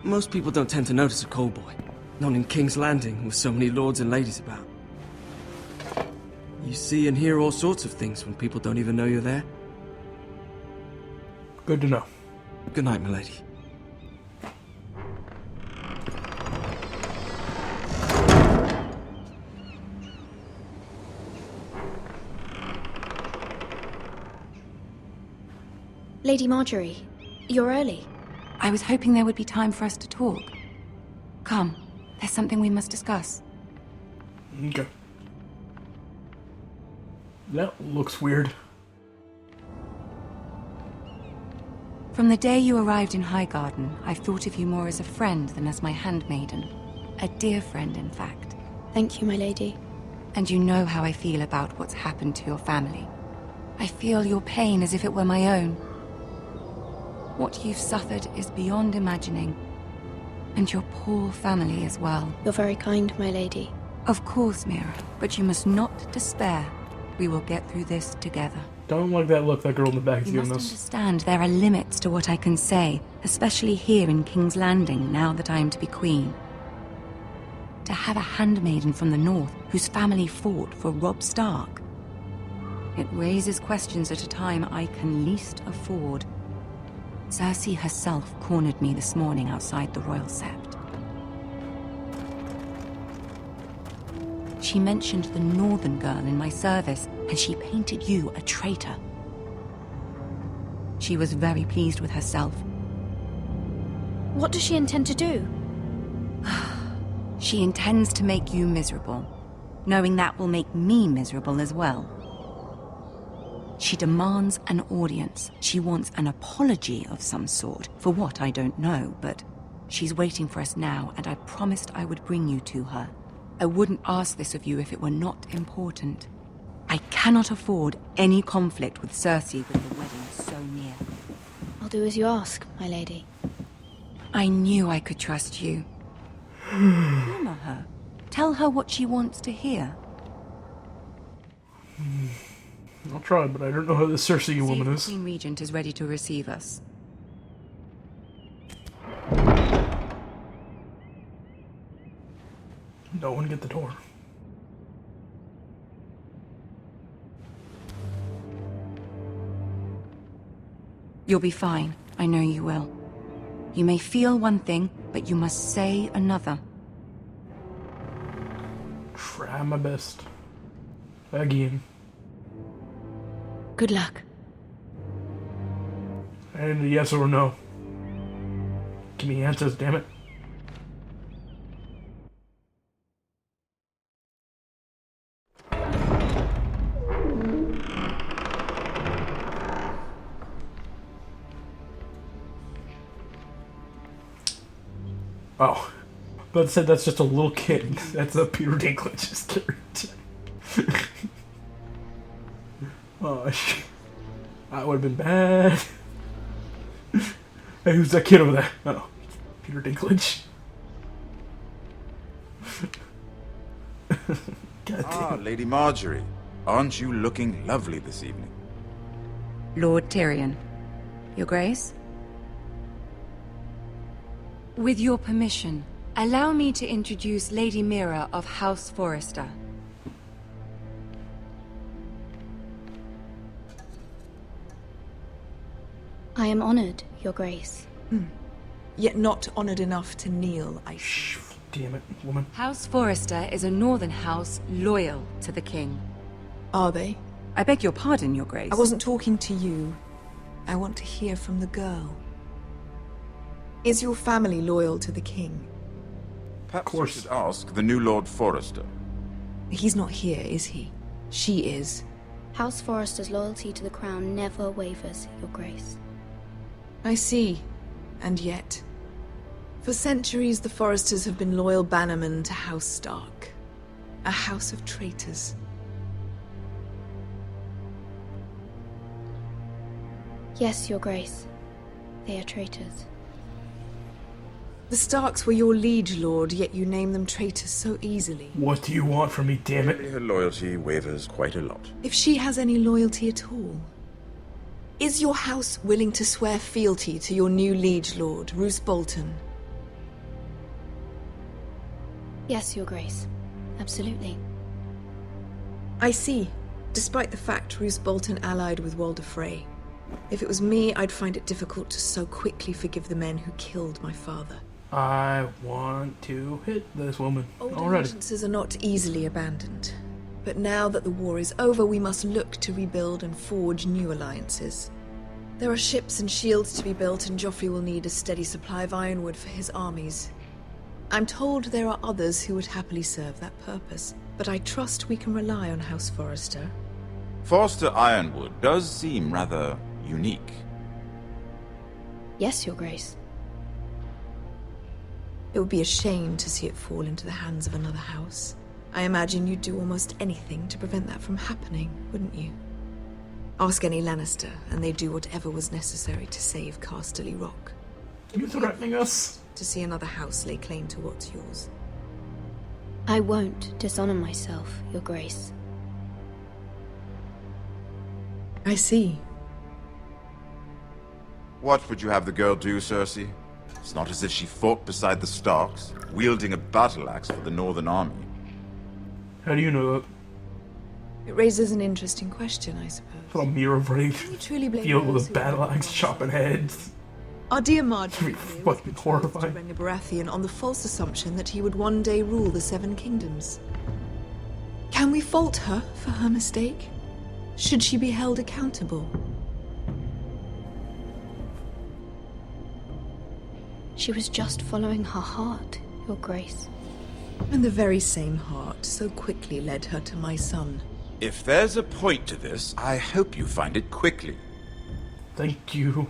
Most people don't tend to notice a cold boy, not in King's Landing with so many lords and ladies about. You see and hear all sorts of things when people don't even know you're there. Good to know. Good night, milady. Lady Marjorie, you're early. I was hoping there would be time for us to talk. Come, there's something we must discuss. Okay. That looks weird. From the day you arrived in Highgarden, I've thought of you more as a friend than as my handmaiden. A dear friend, in fact. Thank you, my lady. And you know how I feel about what's happened to your family. I feel your pain as if it were my own. What you've suffered is beyond imagining. And your poor family as well. You're very kind, my lady. Of course, Mira, but you must not despair. We will get through this together. Don't like that look that girl in the back is You giving must us. understand there are limits to what I can say, especially here in King's Landing, now that I am to be queen. To have a handmaiden from the north whose family fought for Robb Stark. It raises questions at a time I can least afford. Cersei herself cornered me this morning outside the Royal Sept. She mentioned the northern girl in my service, and she painted you a traitor. She was very pleased with herself. What does she intend to do? She intends to make you miserable, knowing that will make me miserable as well. She demands an audience. She wants an apology of some sort, for what I don't know, but she's waiting for us now, and I promised I would bring you to her. I wouldn't ask this of you if it were not important. I cannot afford any conflict with Cersei with the wedding so near. I'll do as you ask, my lady. I knew I could trust you. Humor her. Tell her what she wants to hear. I'll try, but I don't know who this Cersei woman The is. Queen Regent is ready to receive us. No one get the door. You'll be fine. I know you will. You may feel one thing, but you must say another. Try my best. Again. Good luck. And a yes or no. Give me answers, damn it. Oh, but said that's just a little kid. That's a Peter Dinklage's character. Oh, that would have been bad. Hey, who's that kid over there? Oh, Peter Dinklage. Ah, Lady Marjorie. Aren't you looking lovely this evening? Lord Tyrion. Your Grace? With your permission, Allow me to introduce Lady Mira of House Forrester. I am honored, Your Grace. Yet not honored enough to kneel, I see. Damn it, woman. House Forrester is a northern house loyal to the king. Are they? I beg your pardon, Your Grace. I wasn't talking to you. I want to hear from the girl. Is your family loyal to the king? Perhaps you should ask the new Lord Forrester. He's not here, is he? She is. House Forrester's loyalty to the crown never wavers, Your Grace. I see. And yet... For centuries, the Forresters have been loyal bannermen to House Stark. A house of traitors. Yes, Your Grace. They are traitors. The Starks were your liege lord, yet you name them traitors so easily. What do you want from me, damn it? Her loyalty wavers quite a lot. If she has any loyalty at all. Is your house willing to swear fealty to your new liege lord, Roose Bolton? Yes, Your Grace. Absolutely. I see. Despite the fact Roose Bolton allied with Walder Frey. If it was me, I'd find it difficult to so quickly forgive the men who killed my father. I want to hit this woman Old already. allegiances are not easily abandoned. But now that the war is over, we must look to rebuild and forge new alliances. There are ships and shields to be built, and Joffrey will need a steady supply of ironwood for his armies. I'm told there are others who would happily serve that purpose, but I trust we can rely on House Forrester. Forrester Ironwood does seem rather unique. Yes, Your Grace. It would be a shame to see it fall into the hands of another house. I imagine you'd do almost anything to prevent that from happening, wouldn't you? Ask any Lannister, and they'd do whatever was necessary to save Casterly Rock. You threatening us? To see another house lay claim to what's yours. I won't dishonor myself, Your Grace. I see. What would you have the girl do, Cersei? It's not as if she fought beside the Starks, wielding a battle axe for the Northern Army. How do you know that? It raises an interesting question, I suppose. From Mira Brave. You truly blame Field those with a who battle axe chopping heads. Our dear Margaret fucking horrifying. bring a Baratheon on the false assumption that he would one day rule the Seven Kingdoms. Can we fault her for her mistake? Should she be held accountable? She was just following her heart, Your Grace. And the very same heart so quickly led her to my son. If there's a point to this, I hope you find it quickly. Thank you.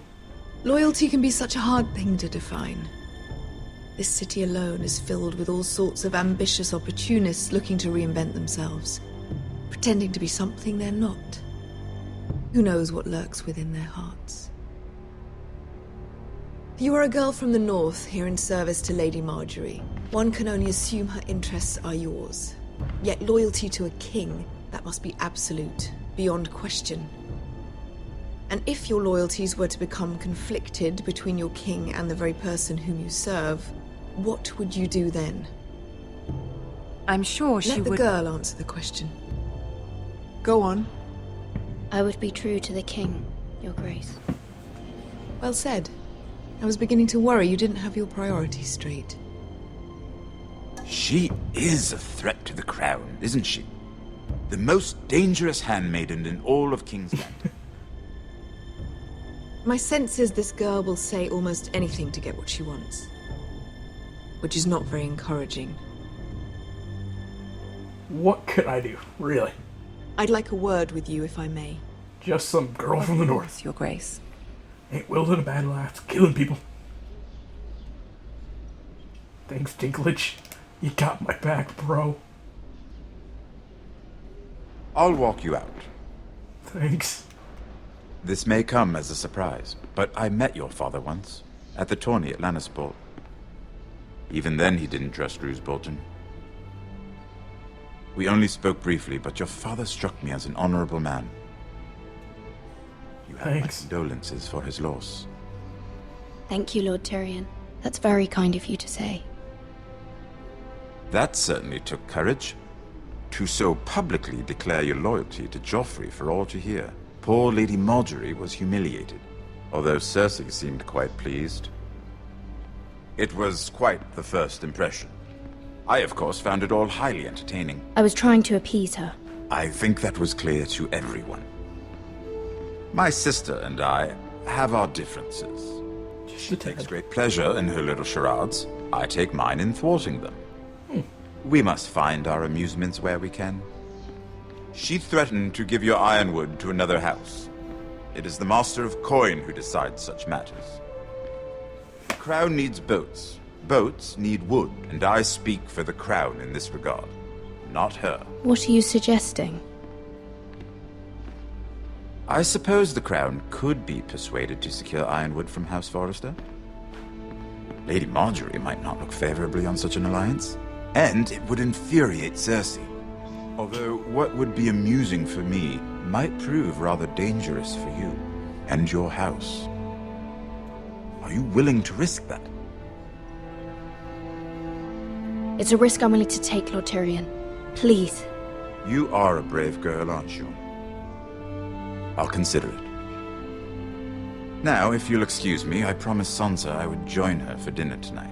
Loyalty can be such a hard thing to define. This city alone is filled with all sorts of ambitious opportunists looking to reinvent themselves, pretending to be something they're not. Who knows what lurks within their hearts? You are a girl from the north, here in service to Lady Margaery. One can only assume her interests are yours. Yet loyalty to a king, that must be absolute, beyond question. And if your loyalties were to become conflicted between your king and the very person whom you serve, what would you do then? I'm sure she would... Let the girl answer the question. Go on. I would be true to the king, Your Grace. Well said. I was beginning to worry you didn't have your priorities straight. She is a threat to the crown, isn't she? The most dangerous handmaiden in all of King's Landing. My sense is this girl will say almost anything to get what she wants. Which is not very encouraging. What could I do, really? I'd like a word with you, if I may. Just some girl from the north. Your Grace. Ain't wielding a battle axe, killing people. Thanks, Dinklage. You got my back, bro. I'll walk you out. Thanks. This may come as a surprise, but I met your father once, at the tourney at Lannisport. Even then he didn't trust Roose Bolton. We only spoke briefly, but your father struck me as an honorable man. You have my condolences for his loss. Thank you, Lord Tyrion. That's very kind of you to say. That certainly took courage. To so publicly declare your loyalty to Joffrey for all to hear. Poor Lady Margaery was humiliated, although Cersei seemed quite pleased. It was quite the first impression. I, of course, found it all highly entertaining. I was trying to appease her. I think that was clear to everyone. My sister and I have our differences. She takes great pleasure in her little charades. I take mine in thwarting them. We must find our amusements where we can. She threatened to give your Ironwood to another house. It is the Master of Coin who decides such matters. The Crown needs boats. Boats need wood, and I speak for the Crown in this regard, not her. What are you suggesting? I suppose the Crown could be persuaded to secure Ironwood from House Forrester. Lady Margaery might not look favorably on such an alliance, and it would infuriate Cersei. Although what would be amusing for me might prove rather dangerous for you and your house. Are you willing to risk that? It's a risk I'm willing to take, Lord Tyrion. Please. You are a brave girl, aren't you? I'll consider it. Now, if you'll excuse me, I promised Sansa I would join her for dinner tonight.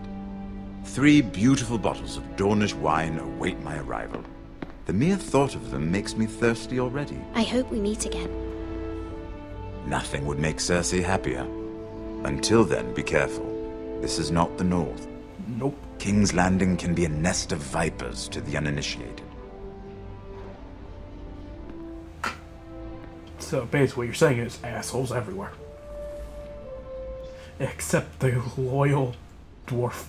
3 beautiful bottles of Dornish wine await my arrival. The mere thought of them makes me thirsty already. I hope we meet again. Nothing would make Cersei happier. Until then, be careful. This is not the North. Nope. King's Landing can be a nest of vipers to the uninitiated. So basically what you're saying is assholes everywhere. Except the loyal dwarf.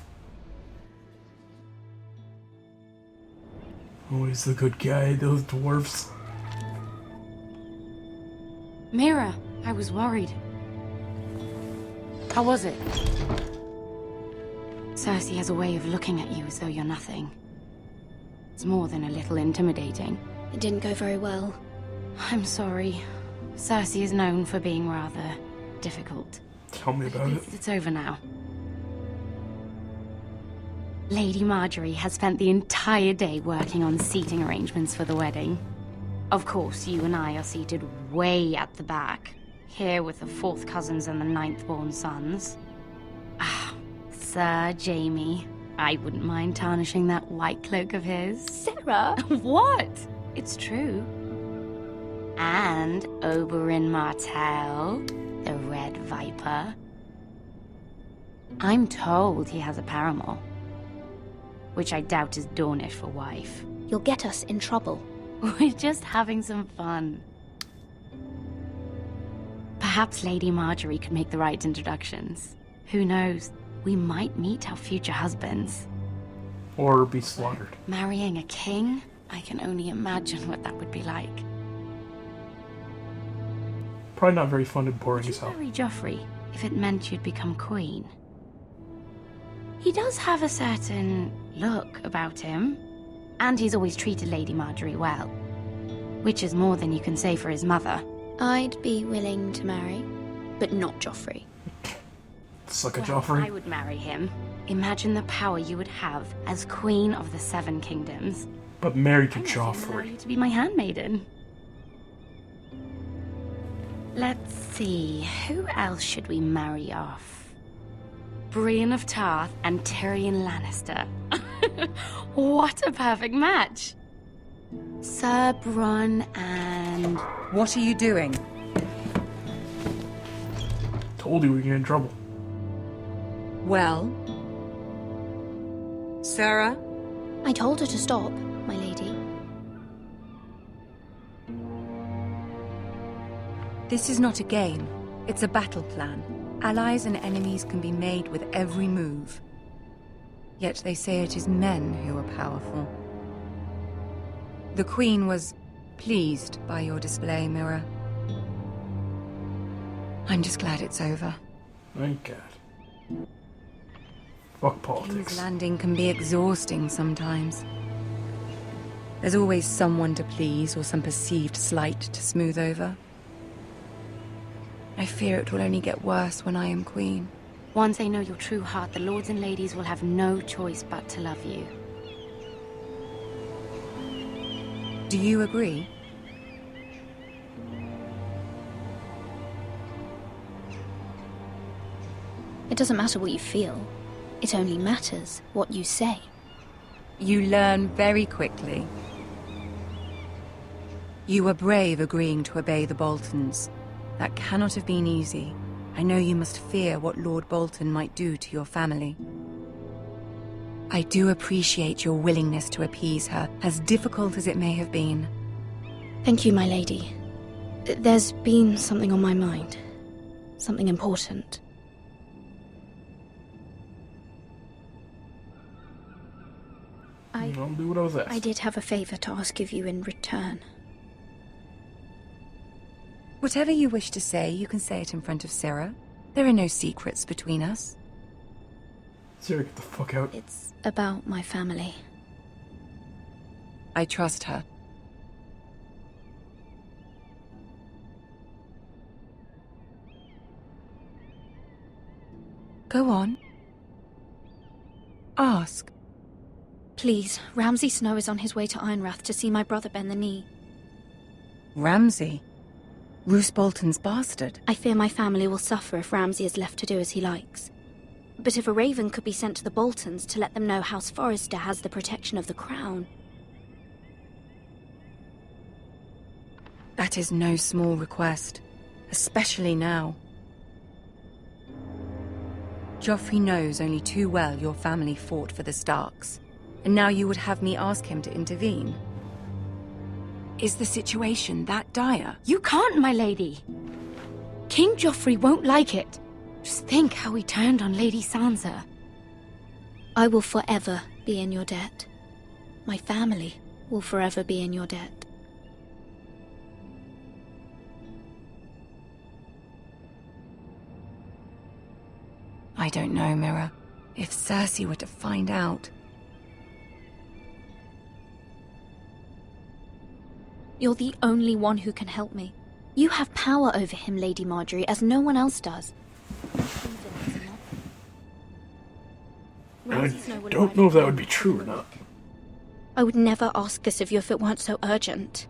Always the good guy, those dwarfs. Mira, I was worried. How was it? Cersei has a way of looking at you as though you're nothing. It's more than a little intimidating. It didn't go very well. I'm sorry. Cersei is known for being rather difficult. Tell me about it. It's over now. Lady Margaery has spent the entire day working on seating arrangements for the wedding. Of course, you and I are seated way at the back, here with the 4th cousins and the 9th-born sons. Ah, Sir Jaime. I wouldn't mind tarnishing that white cloak of his. Sarah! What? It's true. And Oberyn Martell, the Red Viper. I'm told he has a paramour, which I doubt is Dornish for wife. You'll get us in trouble. We're just having some fun. Perhaps Lady Margaery could make the right introductions. Who knows? We might meet our future husbands. Or be slaughtered. Marrying a king? I can only imagine what that would be like. Probably not very fun and boring as hell. Marry Joffrey if it meant you'd become queen. He does have a certain look about him, and he's always treated Lady Margaery well, which is more than you can say for his mother. I'd be willing to marry, but not Joffrey. Suck a Joffrey. I would marry him. Imagine the power you would have as Queen of the 7 Kingdoms. But married to Allow Joffrey. you to be my handmaiden. Let's see, who else should we marry off? Brienne of Tarth and Tyrion Lannister. What a perfect match! Sir Bronn and... What are you doing? Told you we get in trouble. Well? Sarah? I told her to stop, my lady. This is not a game. It's a battle plan. Allies and enemies can be made with every move. Yet they say it is men who are powerful. The Queen was pleased by your display, Mira. I'm just glad it's over. Thank God. Fuck politics. King's Landing can be exhausting sometimes. There's always someone to please or some perceived slight to smooth over. I fear it will only get worse when I am queen. Once they know your true heart, the lords and ladies will have no choice but to love you. Do you agree? It doesn't matter what you feel. It only matters what you say. You learn very quickly. You were brave agreeing to obey the Boltons. That cannot have been easy. I know you must fear what Lord Bolton might do to your family. I do appreciate your willingness to appease her, as difficult as it may have been. Thank you, my lady. There's been something on my mind. Something important. I'll do what I was asked. I did have a favor to ask of you in return. Whatever you wish to say, you can say it in front of Sarah. There are no secrets between us. Sarah, get the fuck out. It's about my family. I trust her. Go on. Ask. Please, Ramsay Snow is on his way to Ironrath to see my brother bend the knee. Ramsay? Roose Bolton's bastard? I fear my family will suffer if Ramsay is left to do as he likes. But if a raven could be sent to the Boltons to let them know House Forrester has the protection of the crown... That is no small request, especially now. Joffrey knows only too well your family fought for the Starks, and now you would have me ask him to intervene. Is the situation that dire? You can't, my lady! King Joffrey won't like it. Just think how he turned on Lady Sansa. I will forever be in your debt. My family will forever be in your debt. I don't know, Mira. If Cersei were to find out... You're the only one who can help me. You have power over him, Lady Margaery, as no one else does. I don't know if that would be true or not. I would never ask this of you if it weren't so urgent.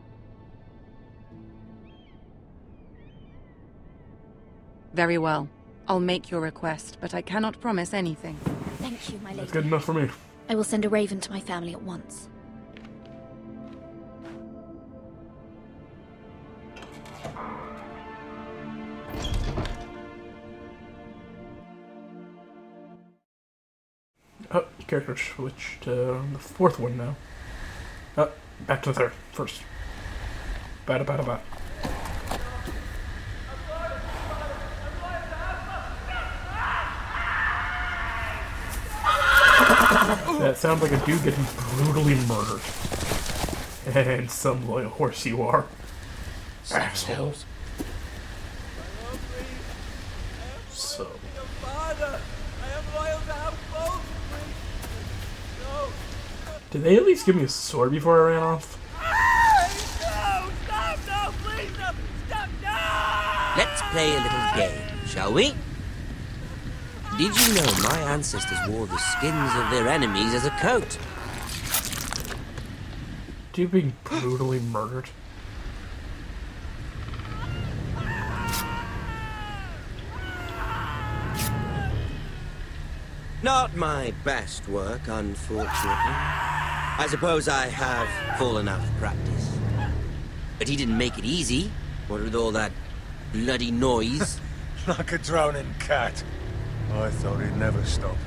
Very well. I'll make your request, but I cannot promise anything. Thank you, my lady. That's good enough for me. I will send a raven to my family at once. Oh, character switch to the fourth one now. Oh, back to the third. First. Bada. That sounds like a dude getting brutally murdered. And some loyal horse you are. Assholes. So. Did they at least give me a sword before I ran off? Let's play a little game, shall we? Did you know my ancestors wore the skins of their enemies as a coat? Dude being brutally murdered. Not my best work, unfortunately. I suppose I have fallen out of practice. But he didn't make it easy, what with all that bloody noise. Like a drowning cat. I thought he'd never stop.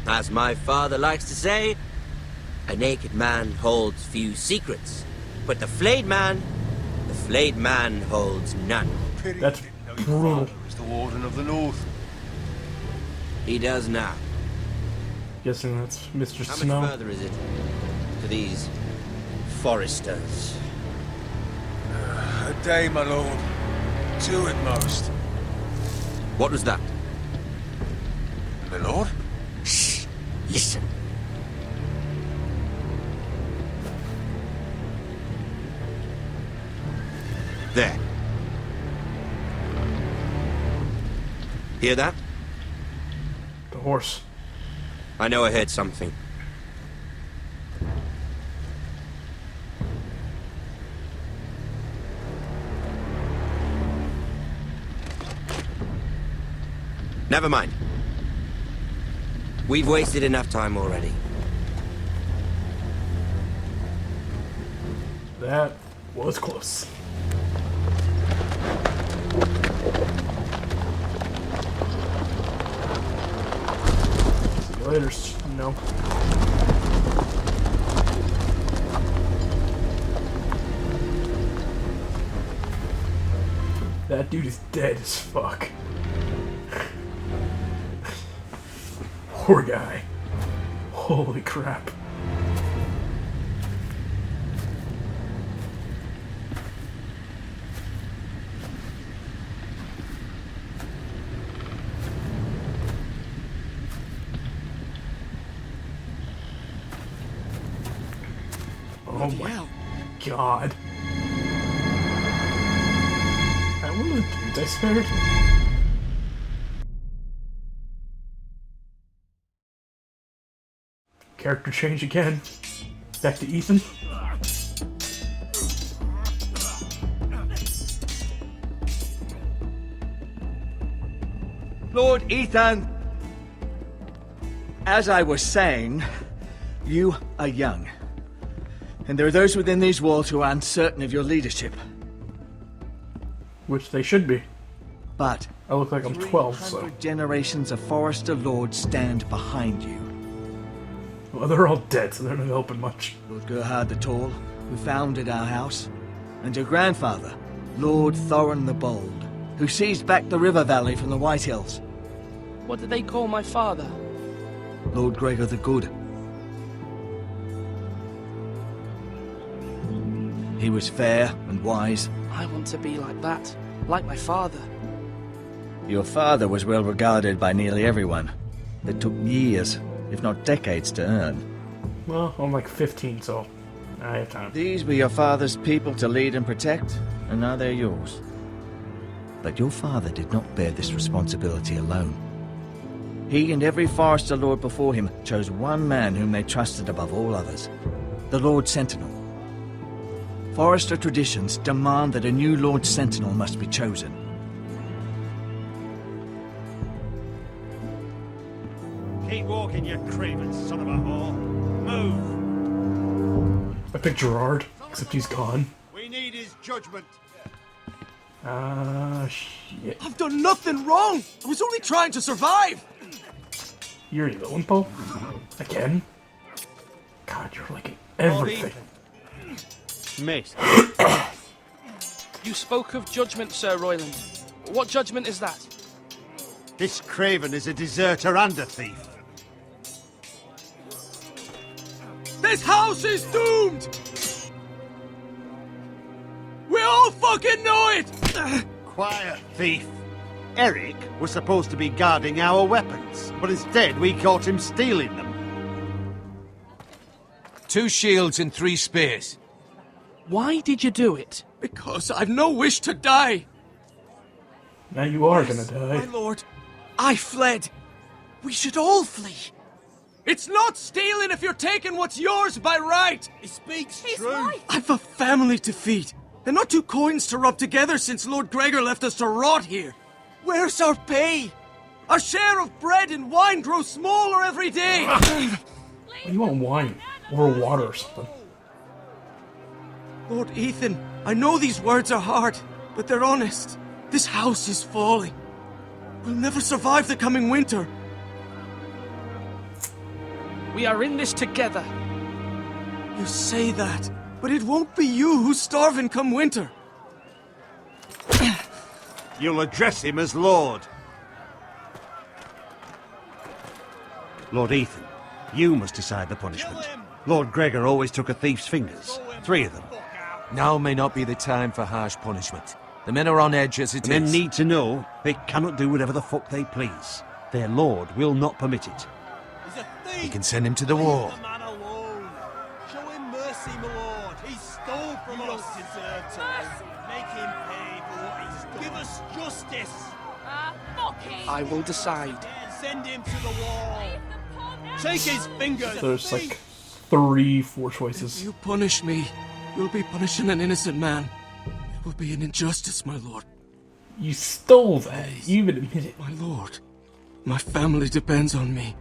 As my father likes to say, a naked man holds few secrets, but the flayed man holds none. That's brutal. Is the Warden of the North. He does now. Guessing that's Mr. How Snow. much further is it to these Forresters? A day, my lord. 2 at most. What was that? My lord? Shh! Listen. There. Hear that? The horse. I know I heard something. Never mind. We've wasted enough time already. That was close. See you later, no. That dude is dead as fuck. Poor guy. Holy crap. Oh my god. That one of the dudes I spared? Character change again. Back to Ethan. Lord Ethan! As I was saying, you are young. And there are those within these walls who are uncertain of your leadership. Which they should be. But I look like I'm 12, so. 300 generations of Forrester lords stand behind you. Well, they're all dead, so they're not helping much. Lord Gerhard the Tall, who founded our house, and your grandfather, Lord Thorin the Bold, who seized back the river valley from the White Hills. What did they call my father? Lord Gregor the Good. He was fair and wise. I want to be like that, like my father. Your father was well regarded by nearly everyone. It took years, if not decades, to earn. Well, I'm like 15, so I have time. These were your father's people to lead and protect, and now they're yours. But your father did not bear this responsibility alone. He and every Forrester lord before him chose one man whom they trusted above all others, the Lord Sentinel. Forrester traditions demand that a new Lord Sentinel must be chosen. Keep walking, you craven son of a whore. Move! I picked Gerard, except he's gone. We need his judgment. Shit. I've done nothing wrong! I was only trying to survive! You're a villain, Poe? Again? God, you're like in everything. Mate. You spoke of judgment, Sir Royland. What judgment is that? This craven is a deserter and a thief. This house is doomed! We all fucking know it! Quiet, thief. Eric was supposed to be guarding our weapons, but instead we caught him stealing them. 2 shields and 3 spears. Why did you do it? Because I've no wish to die. Now you are gonna die. My lord, I fled. We should all flee. It's not stealing if you're taking what's yours by right. He speaks He's true. right. I've a family to feed, and not 2 coins to rub together since Lord Gregor left us to rot here. Where's our pay? Our share of bread and wine grows smaller every day. You want wine or water or something? Lord Ethan, I know these words are hard, but they're honest. This house is falling. We'll never survive the coming winter. We are in this together. You say that, but it won't be you who's starving come winter. You'll address him as Lord. Lord Ethan, you must decide the punishment. Lord Gregor always took a thief's fingers. 3 of them. Now may not be the time for harsh punishment. The men are on edge as it is. Men need to know they cannot do whatever the fuck they please. Their lord will not permit it. We can send him to the wall. Leave the man alone. Show him mercy, my lord. He stole from us. Don't deserve to. Make him pay for what he stole. Give us justice. Fuck him. I will decide. Send him to the wall. Shake his fingers. There's like 4 choices. If you punish me, you'll be punishing an innocent man. It will be an injustice, my lord. You stole that. You even admit it. My lord, My family depends on me.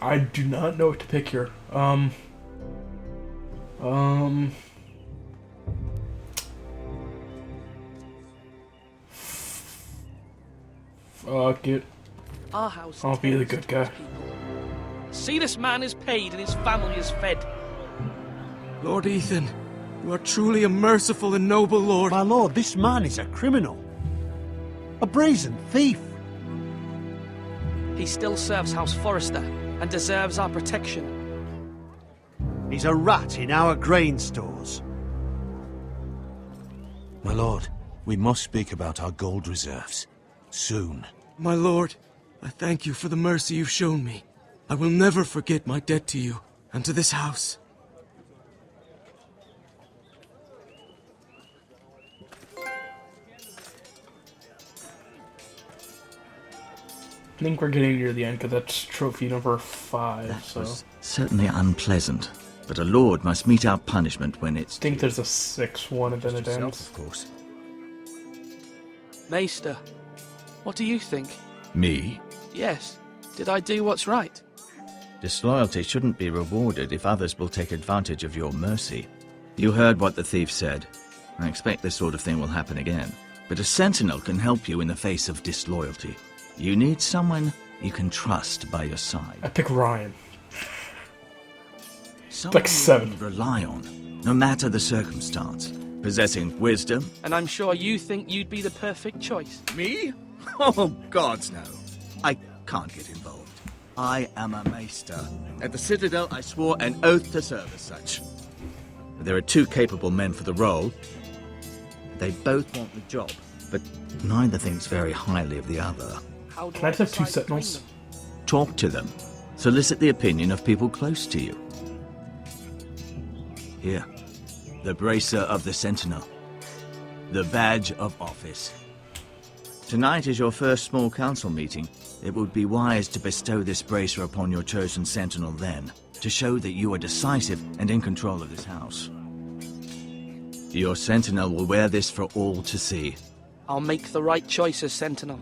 I do not know what to pick here. Fuck it. Our house. I'll be the good guy. See, this man is paid and his family is fed. Lord Ethan, you are truly a merciful and noble lord. My lord, this man is a criminal. A brazen thief. He still serves House Forrester and deserves our protection. He's a rat in our grain stores. My lord, we must speak about our gold reserves. Soon. My lord, I thank you for the mercy you've shown me. I will never forget my debt to you and to this house. I think we're getting near the end because that's trophy number 5. That so was certainly unpleasant, but a lord must meet our punishment when it's. I think there's a 6th one and then it ends. Of course. Maester, what do you think? Me? Yes. Did I do what's right? Disloyalty shouldn't be rewarded if others will take advantage of your mercy. You heard what the thief said. I expect this sort of thing will happen again. But a sentinel can help you in the face of disloyalty. You need someone you can trust by your side. I pick Ryan. Someone like 7. you can rely on, no matter the circumstance. Possessing wisdom. And I'm sure you think you'd be the perfect choice. Me? Oh, gods no. I can't get involved. I am a maester. At the Citadel, I swore an oath to serve as such. There are 2 capable men for the role. They both want the job, but neither thinks very highly of the other. Can I just have 2 sentinels? Talk to them. Solicit the opinion of people close to you. Here. The bracer of the Sentinel. The badge of office. Tonight is your first small council meeting. It would be wise to bestow this bracer upon your chosen sentinel then, to show that you are decisive and in control of this house. Your sentinel will wear this for all to see. I'll make the right choice as sentinel.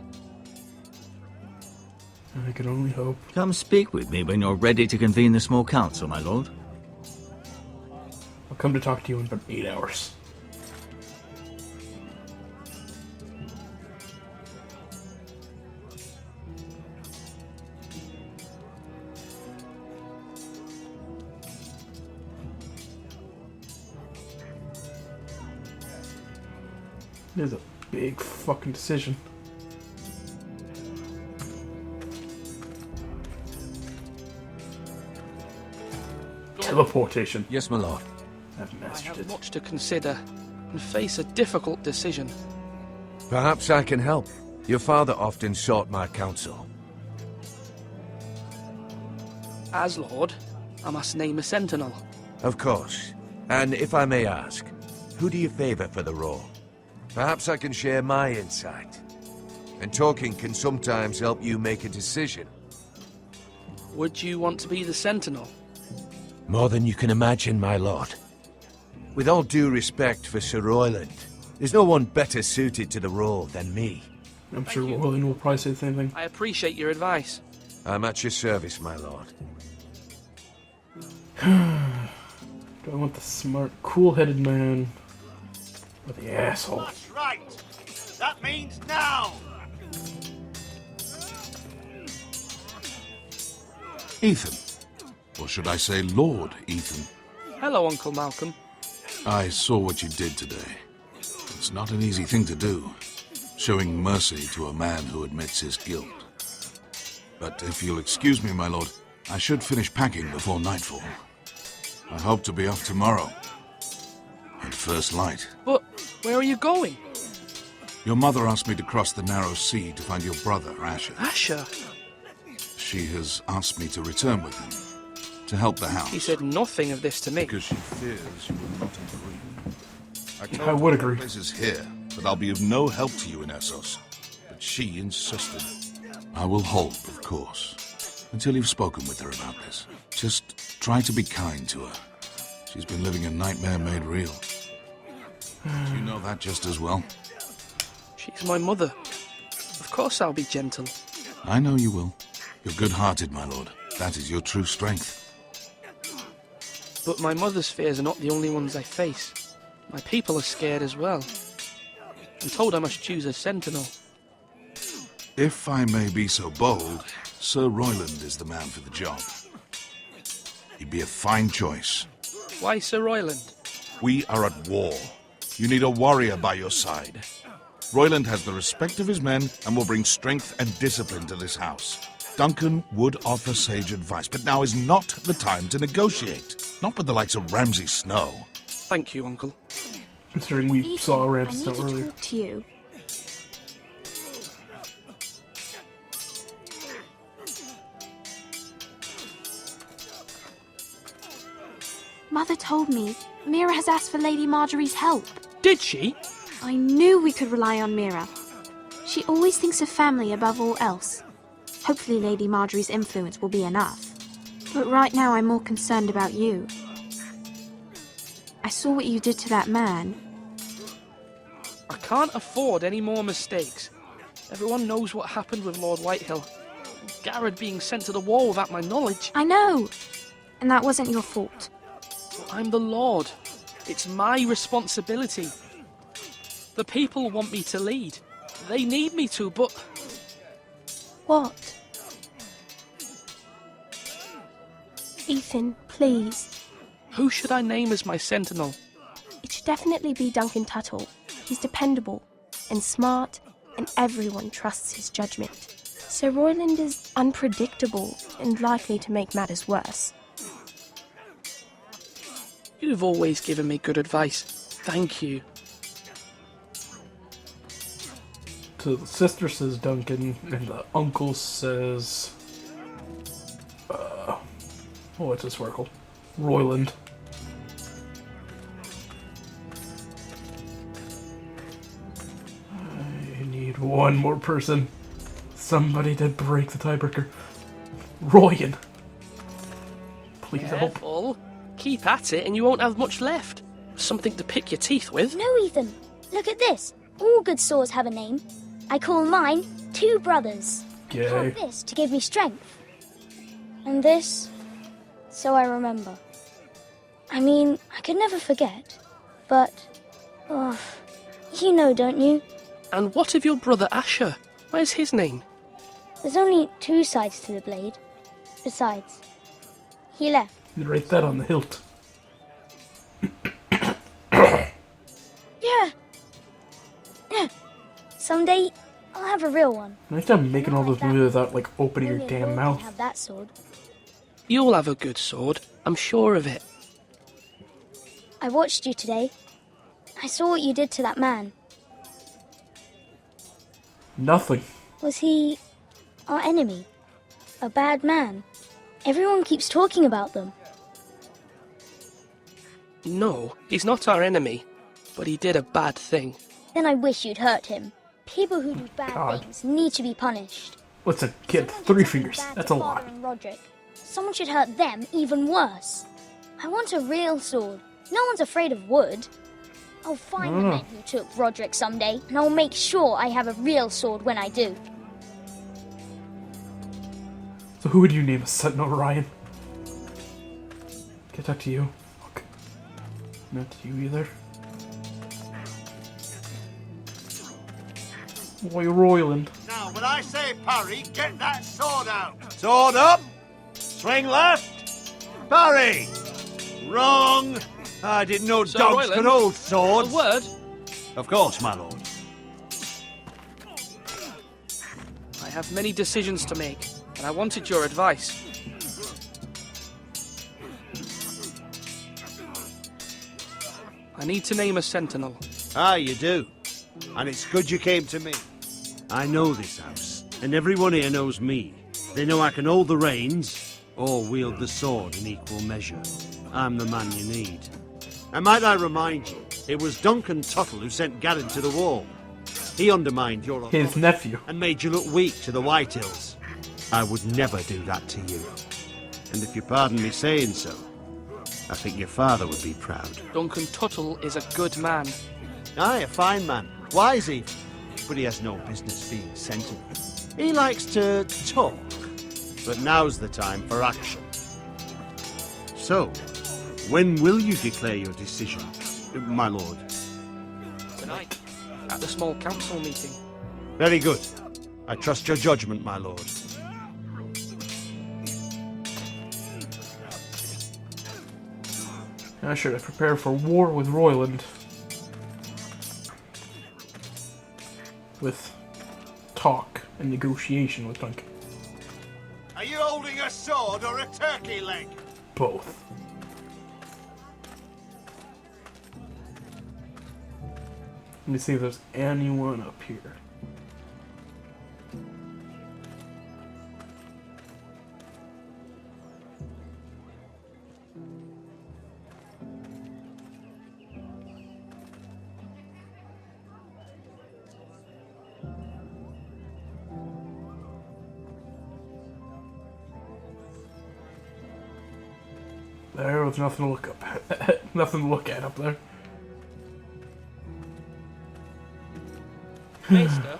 I can only hope. Come speak with me when you're ready to convene the small council, my lord. I'll come to talk to you in about 8 hours. It is a big fucking decision. Teleportation. Yes, my lord. I've I mastered have it. much to consider and face a difficult decision. Perhaps I can help. Your father often sought my counsel. As Lord, I must name a sentinel. Of course. And if I may ask, who do you favor for the role? Perhaps I can share my insight. And talking can sometimes help you make a decision. Would you want to be the sentinel? More than you can imagine, my lord. With all due respect for Sir Royland, there's no one better suited to the role than me. I'm sure Roland will probably say the same thing. I appreciate your advice. I'm at your service, my lord. Do I want the smart, cool-headed man or the asshole? That's right. That means now. Ethan. Or should I say Lord Ethan? Hello, Uncle Malcolm. I saw what you did today. It's not an easy thing to do, showing mercy to a man who admits his guilt. But if you'll excuse me, my lord, I should finish packing before nightfall. I hope to be off tomorrow. At first light. But where are you going? Your mother asked me to cross the narrow sea to find your brother, Asher. Asher? She has asked me to return with him, to help the house. He said nothing of this to me. Because she fears you will not agree. I would agree. Liz is here, but I'll be of no help to you in Essos. But she insisted. I will hold, of course. until you've spoken with her about this. Just try to be kind to her. She's been living a nightmare made real. You know that just as well. She's my mother. Of course I'll be gentle. I know you will. You're good-hearted, my lord. That is your true strength. But my mother's fears are not the only ones I face. My people are scared as well. I'm told I must choose a sentinel. If I may be so bold, Sir Royland is the man for the job. He'd be a fine choice. Why Sir Royland? We are at war. You need a warrior by your side. Royland has the respect of his men and will bring strength and discipline to this house. Duncan would offer sage advice, but now is not the time to negotiate. Not with the likes of Ramsay Snow. Thank you, Uncle. Considering we saw Ramsay Snow I need to earlier. talk to you. Mother told me Mira has asked for Lady Marjorie's help. Did she? I knew we could rely on Mira. She always thinks of family above all else. Hopefully Lady Marjorie's influence will be enough. But right now I'm more concerned about you. I saw what you did to that man. I can't afford any more mistakes. Everyone knows what happened with Lord Whitehill. Garrett being sent to the wall without my knowledge. I know. And that wasn't your fault. I'm the Lord. It's my responsibility. The people want me to lead. They need me to, but... What? Ethan, please. Who should I name as my sentinel? It should definitely be Duncan Tuttle. He's dependable and smart, and everyone trusts his judgment. Sir Royland is unpredictable and likely to make matters worse. You've always given me good advice. Thank you. So the sister says Duncan, and the uncle says... what's his sparkle? Royland. I need one more person. Somebody to break the tiebreaker. Royan. Please help. Careful. Keep at it and you won't have much left. Something to pick your teeth with. No, Ethan. Look at this. All good swords have a name. I call mine Two Brothers. Yay. I have this to give me strength. And this, so I remember. I mean, I could never forget. But, you know, don't you? And what of your brother Asher? Where's his name? There's only two sides to the blade. Besides, he left. You write that on the hilt. Yeah. Someday, I'll have a real one. Nice job making all those moves without, like, opening your Only a damn lord can mouth. have that sword. You'll have a good sword. I'm sure of it. I watched you today. I saw what you did to that man. Nothing. Was he our enemy? A bad man? Everyone keeps talking about them. No, he's not our enemy. But he did a bad thing. Then I wish you'd hurt him. People who do bad God. things need to be punished. What's a kid? 3 fingers. Bad That's to a Father lot. and Roderick. Someone should hurt them even worse. I want a real sword. No one's afraid of wood. I'll find the men who took Roderick someday, and I'll make sure I have a real sword when I do. So who would you name a sentinel, Ryan? Can I talk to you? Okay. Not to you either. Boy, Royland. Now, when I say parry, get that sword out. Sword up. Swing left. Parry. Wrong. I didn't know Sir dogs Royland, could hold swords. A word? Of course, my lord. I have many decisions to make, and I wanted your advice. I need to name a sentinel. Ah, you do. And it's good you came to me. I know this house, and everyone here knows me. They know I can hold the reins, or wield the sword in equal measure. I'm the man you need. And might I remind you, it was Duncan Tuttle who sent Garrett to the wall. He undermined your His nephew. and made you look weak to the Whitehills. I would never do that to you. And if you pardon me saying so, I think your father would be proud. Duncan Tuttle is a good man. Aye, a fine man. Wise even. But he has no business being sentinel. He likes to talk. But now's the time for action. So, when will you declare your decision, my lord? Tonight, at the small council meeting. Very good. I trust your judgment, my lord. I should have prepared for war with Royland. With talk and negotiation with Duncan. Are you holding a sword or a turkey leg? Both. Let me see if there's anyone up here. There was nothing to look up at. Nothing to look at up there. Maester?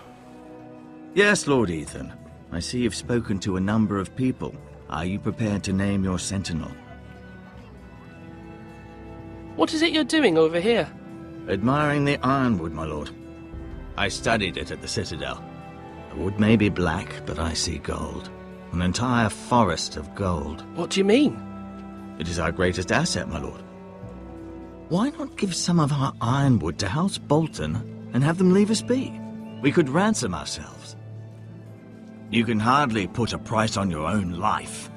Yes, Lord Ethan. I see you've spoken to a number of people. Are you prepared to name your sentinel? What is it you're doing over here? Admiring the ironwood, my lord. I studied it at the Citadel. The wood may be black, but I see gold. An entire forest of gold. What do you mean? It is our greatest asset, my lord. Why not give some of our ironwood to House Bolton and have them leave us be? We could ransom ourselves. You can hardly put a price on your own life,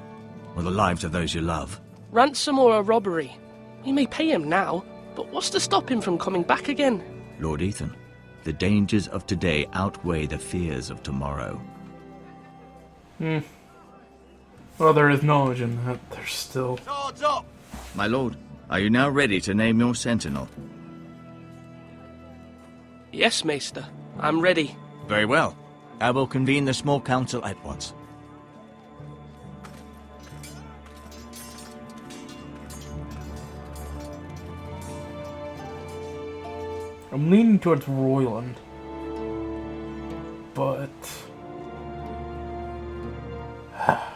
or the lives of those you love. Ransom or a robbery? We may pay him now, but what's to stop him from coming back again? Lord Ethan, the dangers of today outweigh the fears of tomorrow. Well, there is knowledge in that. There's still... Swords up! My lord, are you now ready to name your sentinel? Yes, Maester. I'm ready. Very well. I will convene the small council at once. I'm leaning towards Royland. But...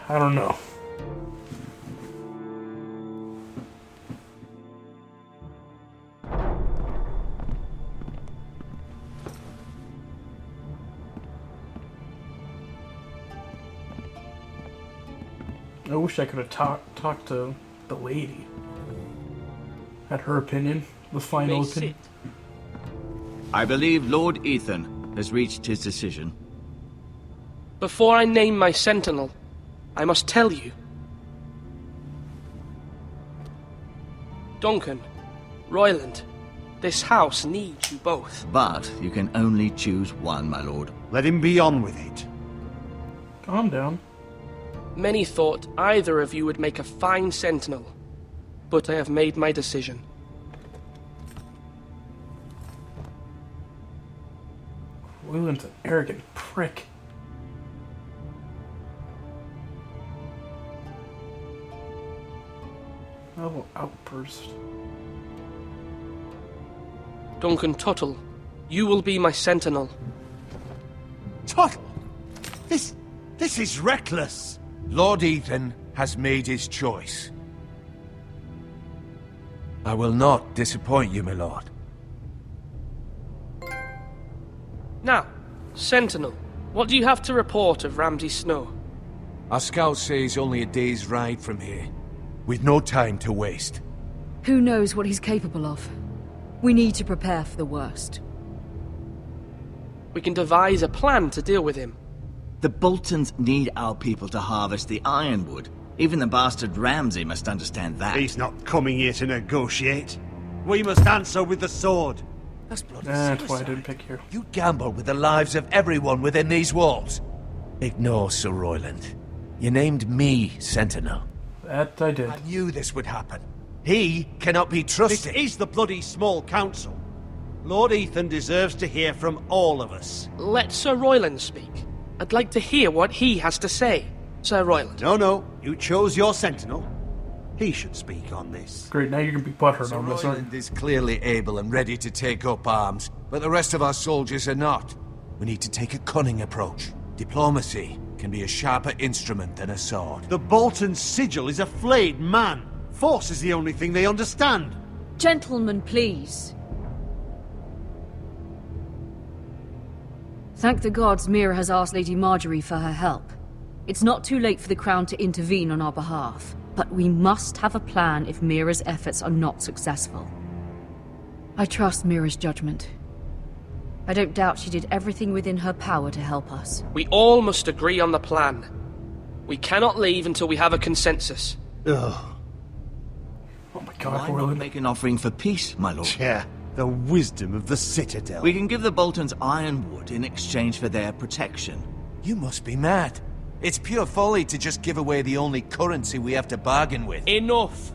I don't know. I wish I could have talked to the lady. Had her opinion, the final opinion. I believe Lord Ethan has reached his decision. Before I name my sentinel, I must tell you. Duncan, Royland, this house needs you both. But you can only choose one, my lord. Let him be on with it. Calm down. Many thought either of you would make a fine sentinel, but I have made my decision. Royland's an arrogant prick. Oh, outburst. Duncan Tuttle, you will be my sentinel. Tuttle! This is reckless! Lord Ethan has made his choice. I will not disappoint you, my lord. Now, sentinel, what do you have to report of Ramsay Snow? Our scouts say he's only a day's ride from here, with no time to waste. Who knows what he's capable of? We need to prepare for the worst. We can devise a plan to deal with him. The Boltons need our people to harvest the ironwood. Even the bastard Ramsay must understand that. He's not coming here to negotiate. We must answer with the sword. That's bloody That's why I suicide. didn't pick you. You gamble with the lives of everyone within these walls. Ignore Sir Royland. You named me Sentinel. That I did. I knew this would happen. He cannot be trusted. This is the bloody small council. Lord Ethan deserves to hear from all of us. Let Sir Royland speak. I'd like to hear what he has to say. Sir Royland. No. You chose your sentinel. He should speak on this. Great, now you're gonna be butthurt Sir on this, aren't you? Royland is clearly able and ready to take up arms, but the rest of our soldiers are not. We need to take a cunning approach. Diplomacy can be a sharper instrument than a sword. The Bolton sigil is a flayed man. Force is the only thing they understand. Gentlemen, please. Thank the gods Mira has asked Lady Margaery for her help. It's not too late for the Crown to intervene on our behalf, but we must have a plan if Mira's efforts are not successful. I trust Mira's judgment. I don't doubt she did everything within her power to help us. We all must agree on the plan. We cannot leave until we have a consensus. Ugh. Oh my Why not make an offering for peace, my lord? Yeah, the wisdom of the Citadel. We can give the Boltons Ironwood in exchange for their protection. You must be mad. It's pure folly to just give away the only currency we have to bargain with. Enough!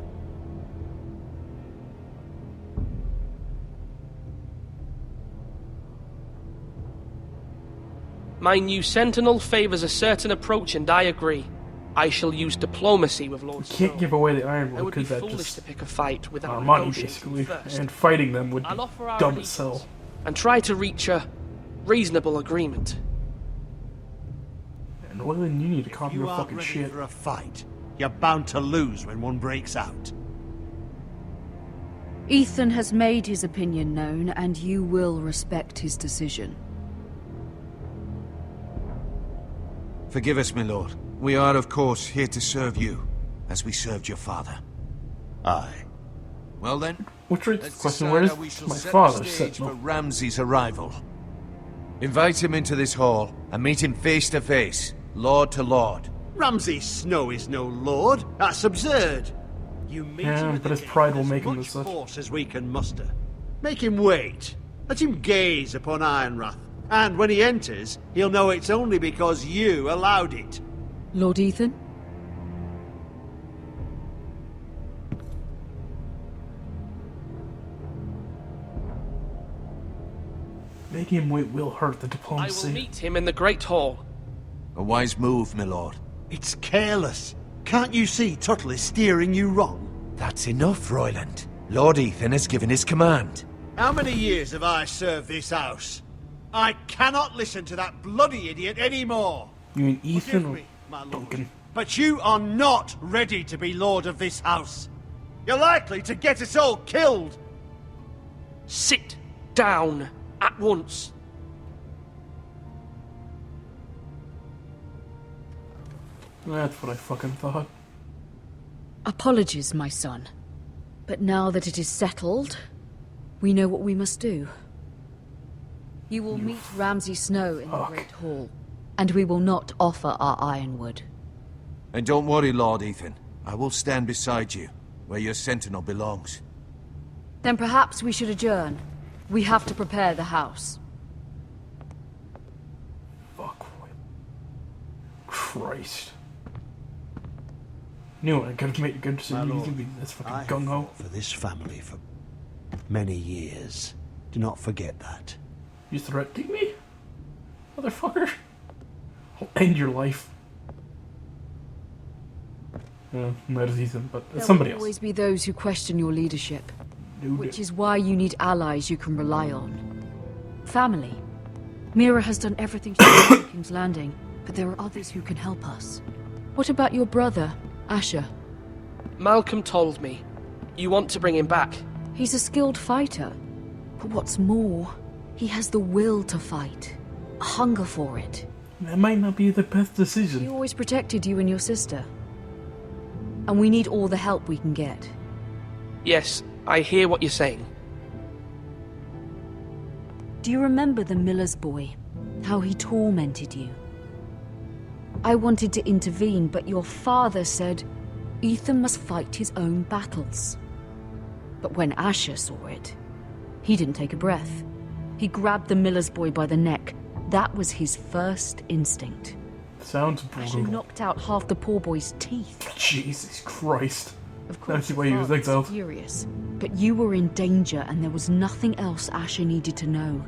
My new sentinel favors a certain approach, and I agree. I shall use diplomacy with Lord Snow. Can't give away the I Ironwood would be because that foolish just to pick a fight without our money, negotiating basically, first. and fighting them would be I'll offer our dumb as hell. and try to reach a reasonable agreement. And Royland, you need to calm You your aren't fucking ready shit. for a fight. You're bound to lose when one breaks out. Ethan has made his opinion known, and you will respect his decision. Forgive us, my lord. We are, of course, here to serve you, as we served your father. Aye. Well then, Which raises the let's question, decide where's how we shall my set father the stage sitting? for Ramsay's arrival. Invite him into this hall, and meet him face to face, lord to lord. Ramsay Snow is no lord. That's absurd. You meet him Yeah, at but the his gate pride will with make him much as such. force as we can muster. Make him wait. Let him gaze upon Ironrath. And when he enters, he'll know it's only because you allowed it. Lord Ethan? Making him wait will hurt the I diplomacy. will meet him in the Great Hall. A wise move, my lord. It's careless. Can't you see Tuttle is steering you wrong? That's enough, Royland. Lord Ethan has given his command. How many years have I served this house? I cannot listen to that bloody idiot anymore. You mean Ethan or me, my lord, Duncan? but you are not ready to be lord of this house. You're likely to get us all killed. Sit down at once. That's what I fucking thought. Apologies, my son. But now that it is settled, we know what we must do. You will meet Ramsay Snow in the Great Hall, and we will not offer our Ironwood. And don't worry, Lord Ethan. I will stand beside you, where your sentinel belongs. Then perhaps we should adjourn. We have to prepare the house. Fuck. Christ. Knew I could have made a good decision. You can be this fucking gung-ho. For this family for many years. Do not forget that. You threatening me? Motherfucker. I'll end your life. Not as Ethan, but There somebody will else. always be those who question your leadership, which is why you need allies you can rely on. Family. Mira has done everything she can at King's Landing, but there are others who can help us. What about your brother, Asher? Malcolm told me. You want to bring him back. He's a skilled fighter. But what's more, he has the will to fight. A hunger for it. That might not be the best decision. He always protected you and your sister. And we need all the help we can get. Yes, I hear what you're saying. Do you remember the miller's boy? How he tormented you? I wanted to intervene, but your father said Ethan must fight his own battles. But when Asher saw it, he didn't take a breath. He grabbed the miller's boy by the neck. That was his first instinct. Sounds Asher brutal. knocked out half the poor boy's teeth. Jesus Christ. Of course, That's the way he was father exiled. furious. But you were in danger, and there was nothing else Asher needed to know.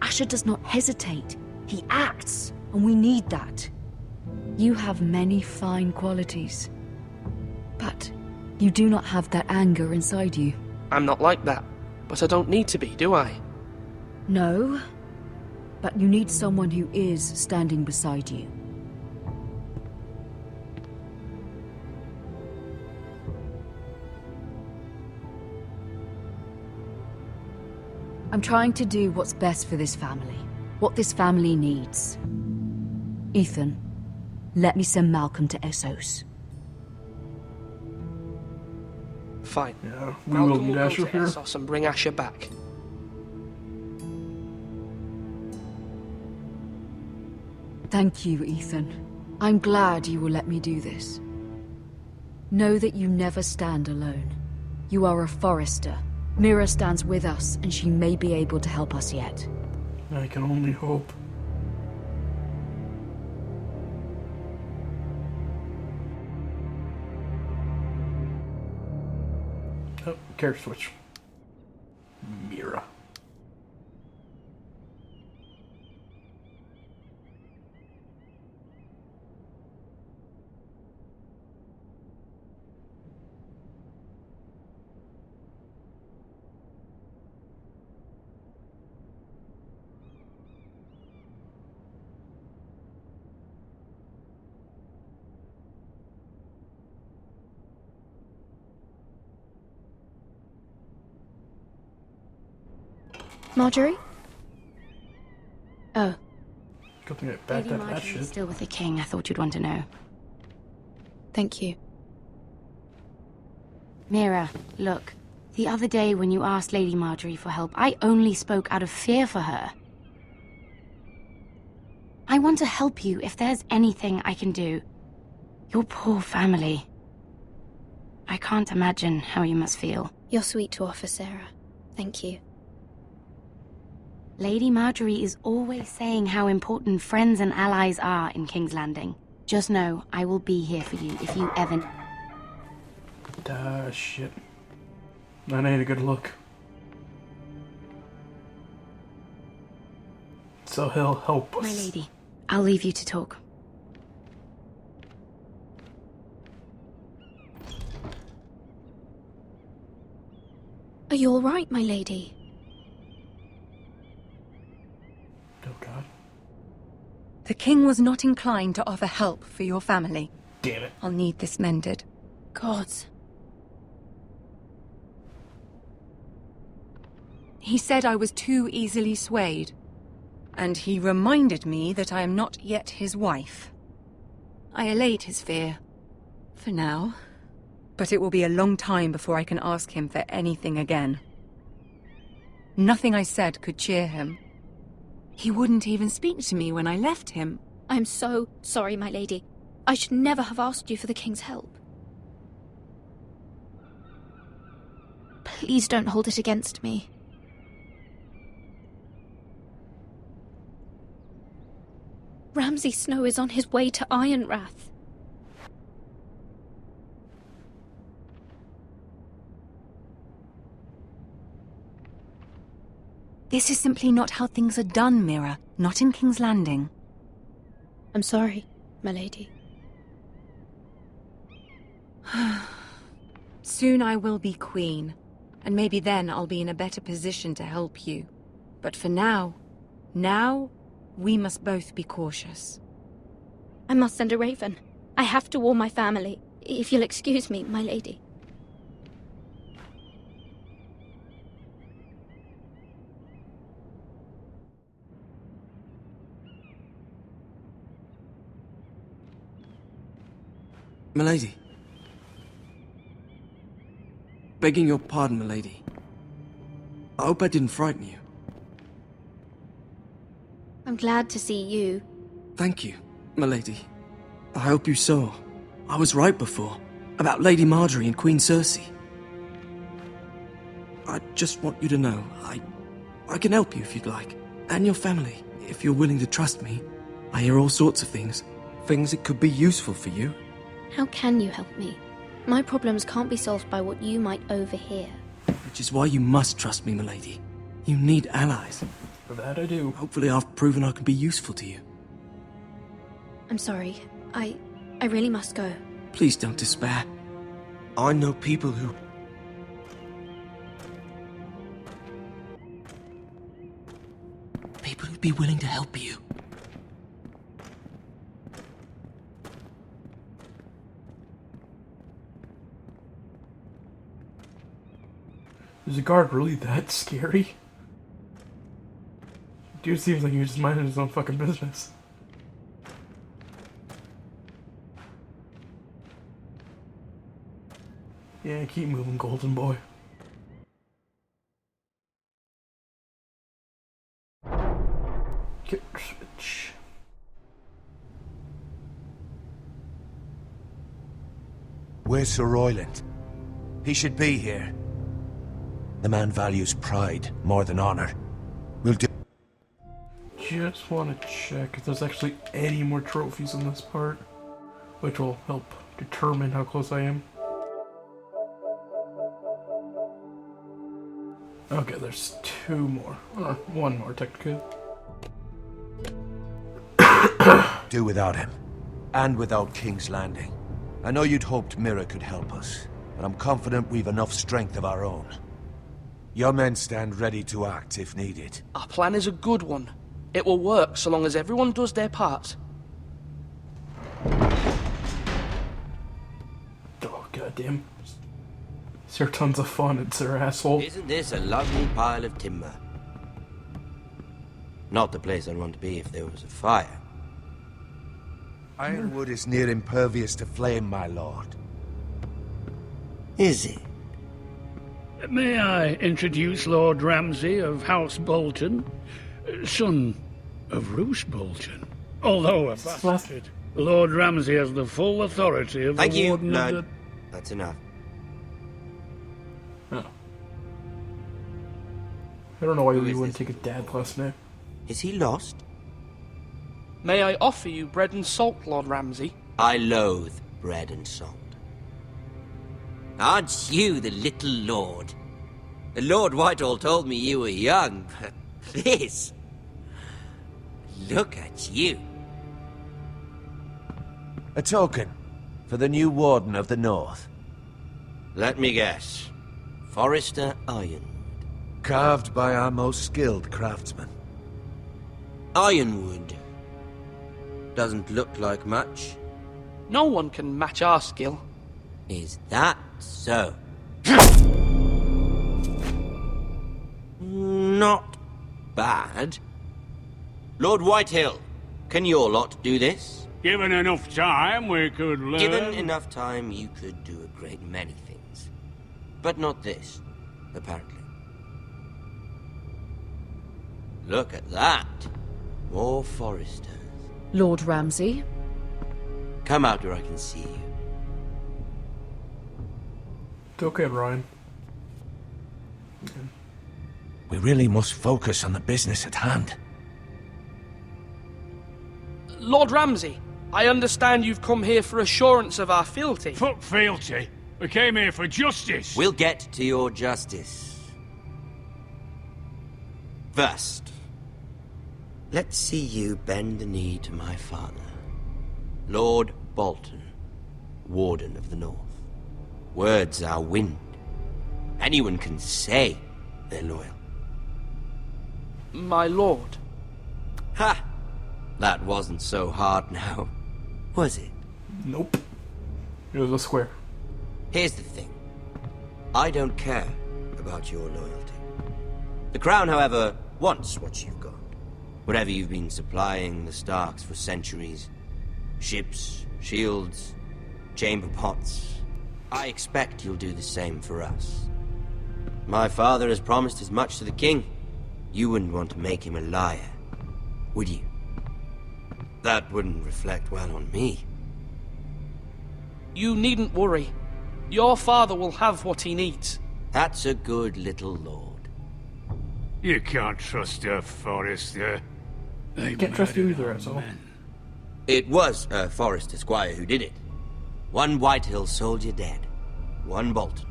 Asher does not hesitate. He acts, and we need that. You have many fine qualities. But you do not have that anger inside you. I'm not like that, but I don't need to be, do I? No, but you need someone who is standing beside you. I'm trying to do what's best for this family. What this family needs. Ethan, let me send Malcolm to Essos. Fine. Yeah, we Malcolm will need go Asher to here. Essos and bring Asher back. Thank you, Ethan. I'm glad you will let me do this. Know that you never stand alone. You are a Forrester. Mira stands with us, and she may be able to help us yet. I can only hope. Oh, character switch. Mira. Marjorie? Oh. Good thing I backed Lady up that Marjorie shit. is still with the king. I thought you'd want to know. Thank you. Mira, look. The other day when you asked Lady Marjorie for help, I only spoke out of fear for her. I want to help you if there's anything I can do. Your poor family. I can't imagine how you must feel. You're sweet to offer, Sarah. Thank you. Lady Marjorie is always saying how important friends and allies are in King's Landing. Just know, I will be here for you if you ever... Shit. That ain't a good look. So he'll help us. My lady, I'll leave you to talk. Are you all right, my lady? Oh, God. The king was not inclined to offer help for your family. Damn it. I'll need this mended. Gods. He said I was too easily swayed. And he reminded me that I am not yet his wife. I allayed his fear. For now. But it will be a long time before I can ask him for anything again. Nothing I said could cheer him. He wouldn't even speak to me when I left him. I'm so sorry, my lady. I should never have asked you for the king's help. Please don't hold it against me. Ramsay Snow is on his way to Ironrath. This is simply not how things are done, Mira. Not in King's Landing. I'm sorry, my lady. Soon I will be queen, and maybe then I'll be in a better position to help you. But for now, we must both be cautious. I must send a raven. I have to warn my family. If you'll excuse me, my lady. Milady. Begging your pardon, milady. I hope I didn't frighten you. I'm glad to see you. Thank you, milady. I hope you saw. I was right before. About Lady Marjorie and Queen Cersei. I just want you to know, I can help you if you'd like. And your family, if you're willing to trust me. I hear all sorts of things. Things that could be useful for you. How can you help me? My problems can't be solved by what you might overhear. Which is why you must trust me, milady. You need allies. For that I do. Hopefully I've proven I can be useful to you. I'm sorry. I really must go. Please don't despair. I know people who'd be willing to help you. Is the guard really that scary? Dude seems like he was just minding his own fucking business. Yeah, keep moving, golden boy. Get switch. Where's Sir Royland? He should be here. The man values pride more than honor. We'll do. Just want to check if there's actually any more trophies in this part, which will help determine how close I am. Okay, there's 2 more. Or 1 more, technically. Do without him. And without King's Landing. I know you'd hoped Mira could help us, but I'm confident we've enough strength of our own. Your men stand ready to act if needed. Our plan is a good one. It will work so long as everyone does their part. Oh, goddamn. These are tons of fun, it's their asshole. Isn't this a lovely pile of timber? Not the place I'd want to be if there was a fire. Ironwood is near impervious to flame, my lord. Is it? May I introduce Lord Ramsay of House Bolton, son of Roose Bolton. Although a bastard, Lord Ramsay has the full authority of Thank the you, Warden Lord. of the... That's enough. Oh. I don't know why we wouldn't take a dad class now. Is he lost? May I offer you bread and salt, Lord Ramsay? I loathe bread and salt. Aren't you the little lord? Lord Whitehall told me you were young, but this... Look at you. A token for the new Warden of the North. Let me guess. Forrester Ironwood. Carved by our most skilled craftsmen. Ironwood. Doesn't look like much. No one can match our skill. Is that so? Not bad. Lord Whitehill, can your lot do this? Given enough time, we could learn... Given enough time, you could do a great many things. But not this, apparently. Look at that. More Forresters. Lord Ramsay? Come out where I can see you. It's okay, Ryan. We really must focus on the business at hand. Lord Ramsay, I understand you've come here for assurance of our fealty. Fuck fealty. We came here for justice. We'll get to your justice. First, let's see you bend the knee to my father, Lord Bolton, Warden of the North. Words are wind. Anyone can say they're loyal. My lord. Ha! That wasn't so hard now, was it? Nope. It was a square. Here's the thing. I don't care about your loyalty. The Crown, however, wants what you've got. Whatever you've been supplying the Starks for centuries. Ships, shields, chamber pots. I expect you'll do the same for us. My father has promised as much to the king. You wouldn't want to make him a liar, would you? That wouldn't reflect well on me. You needn't worry. Your father will have what he needs. That's a good little lord. You can't trust her, Forrester. Can't trust you either, asshole. It was a Forrester squire who did it. One Whitehill soldier dead. One Bolton.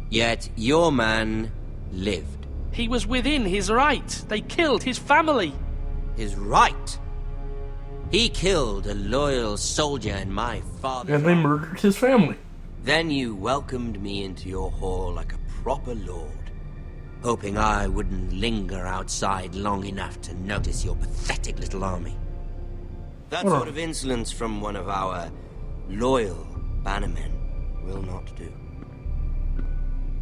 Yet your man lived. He was within his right. They killed his family. His right? He killed a loyal soldier in my father's And they murdered his family. Then you welcomed me into your hall like a proper lord, hoping I wouldn't linger outside long enough to notice your pathetic little army. That sort of insolence from one of our loyal bannermen will not do.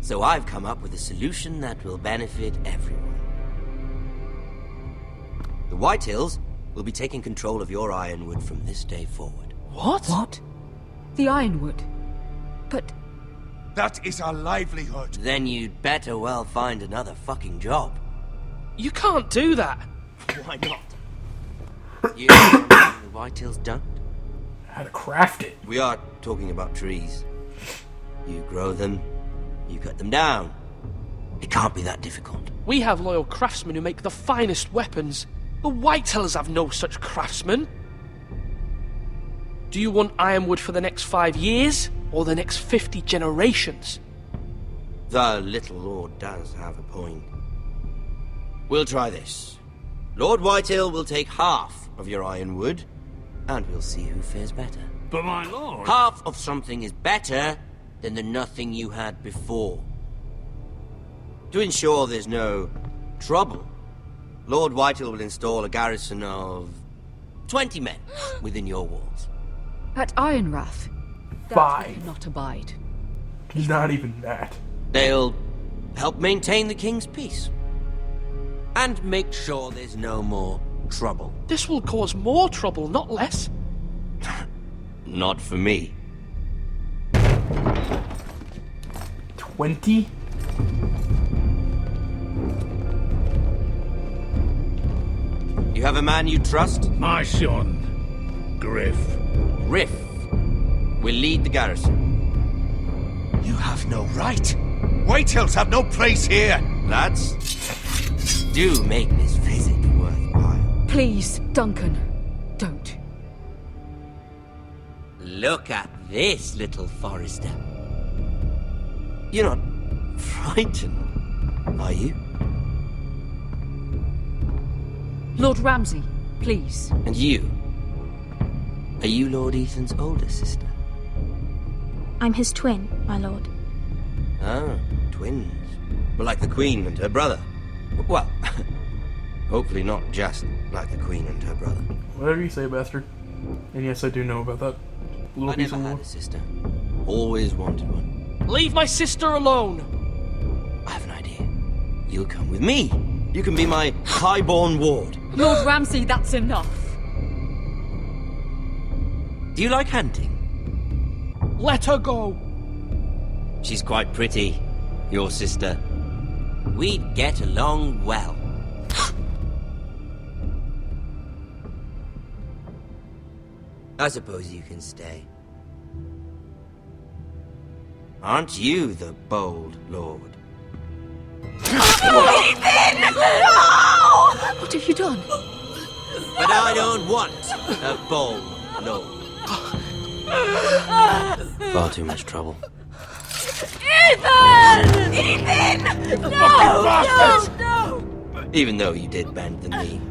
So I've come up with a solution that will benefit everyone. The Whitehills will be taking control of your Ironwood from this day forward. What? What? The Ironwood? But... That is our livelihood. Then you'd better well find another fucking job. You can't do that. Why not? You know the Whitehills don't? How to craft it. We are talking about trees. You grow them, you cut them down. It can't be that difficult. We have loyal craftsmen who make the finest weapons. The Whitehills have no such craftsmen. Do you want Ironwood for the next 5 years, or the next 50 generations? The little lord does have a point. We'll try this. Lord Whitehill will take half of your Ironwood, and we'll see who fares better. But my lord... Half of something is better than the nothing you had before. To ensure there's no trouble, Lord Whitehill will install a garrison of 20 men within your walls. At Ironrath? That will not abide. Not even that. They'll help maintain the king's peace. And make sure there's no more trouble. This will cause more trouble, not less. Not for me. 20? You have a man you trust? My son, Griff. Griff will lead the garrison. You have no right. Whitehills have no place here. Lads, do make this visit worthwhile. Please, Duncan, don't. Look at this, little Forrester. You're not frightened, are you? Lord Ramsay, please. And you? Are you Lord Ethan's older sister? I'm his twin, my lord. Ah, twins. Well, like the Queen and her brother. Well, hopefully not just like the Queen and her brother. Whatever you say, bastard. And yes, I do know about that little I piece never of had lore. a sister. Always wanted one. Leave my sister alone! I have an idea. You'll come with me. You can be my highborn ward. Lord Ramsay, that's enough. Do you like hunting? Let her go! She's quite pretty, your sister. We'd get along well. I suppose you can stay. Aren't you the bold lord? Ethan! No! What have you done? But I don't want a bold lord. Far too much trouble. Ethan! Ethan! No! No! Even though you did bend the knee.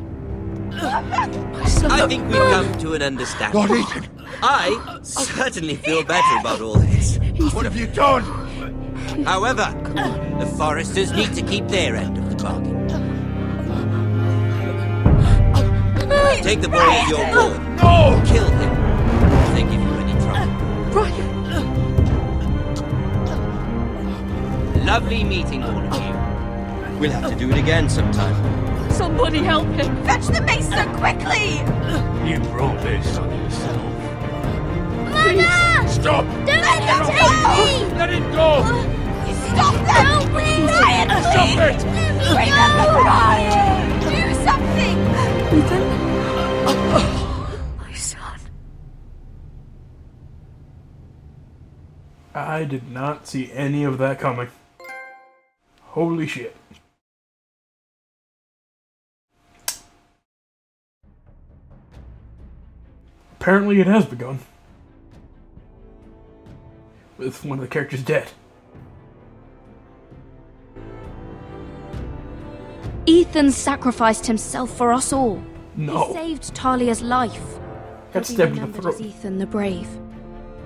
My son. I think we've come to an understanding. Lord Ethan! I certainly feel better about all this. What have you done? However, the Forresters need to keep their end of the bargain. Take the boy at your ward. No! Kill him if they give you any trouble. Brian! Lovely meeting all of you. We'll have to do it again sometime. Somebody help him! Fetch the maester quickly! You brought this on yourself. Mama! Stop! Don't let him take me! Let it go! Stop them! No, please! Brian, Stop please! it! Bring them the Brian! Do something! Ethan? My son. I did not see any of that coming. Holy shit. Apparently it has begun. With one of the characters dead. Ethan sacrificed himself for us all. No. He saved Talia's life. Got stabbed in the remembered throat. as Ethan the Brave.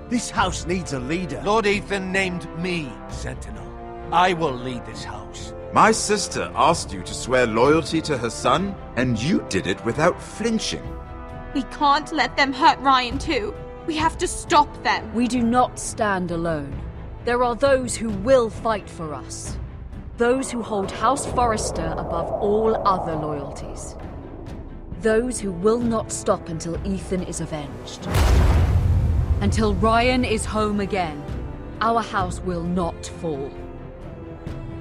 This house needs a leader. Lord Ethan named me Sentinel. I will lead this house. My sister asked you to swear loyalty to her son, and you did it without flinching. We can't let them hurt Ryan too. We have to stop them. We do not stand alone. There are those who will fight for us. Those who hold House Forrester above all other loyalties. Those who will not stop until Ethan is avenged. Until Ryan is home again, our house will not fall.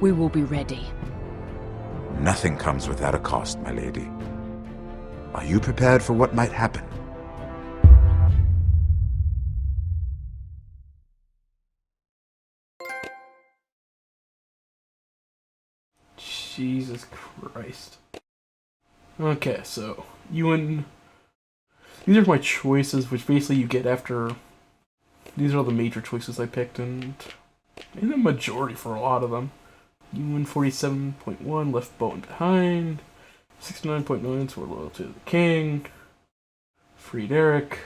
We will be ready. Nothing comes without a cost, my lady. Are you prepared for what might happen? Jesus Christ. Okay, so these are my choices, which basically you get after. These are all the major choices I picked, and in the majority for a lot of them. Ewan 47.1 left Bowen behind. 69.9 swore loyalty to the king. Freed Eric.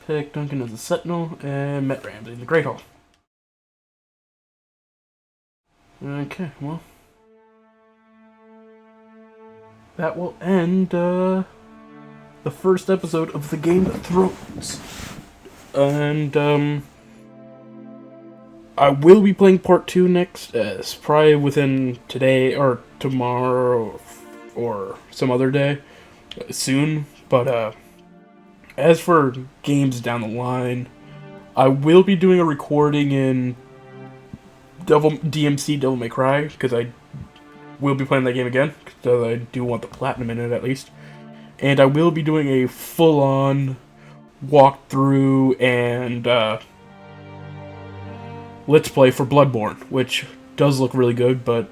Picked Duncan as a sentinel, and met Ramsay in the Great Hall. Okay, well. That will end the first episode of the Game of Thrones. And I will be playing part 2 next, probably within today or tomorrow or some other day soon. But as for games down the line, I will be doing a recording in DMC Devil May Cry, because I will be playing that game again, because I do want the platinum in it at least. And I will be doing a full-on walkthrough and Let's Play for Bloodborne, which does look really good, but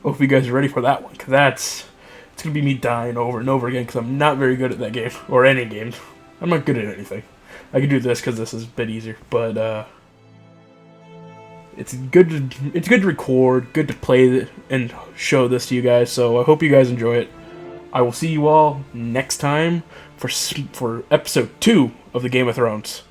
hope you guys are ready for that one, because it's going to be me dying over and over again, because I'm not very good at that game, or any games. I'm not good at anything. I can do this because this is a bit easier, but it's good to record, good to play and show this to you guys, so I hope you guys enjoy it. I will see you all next time for episode 2 of the Game of Thrones.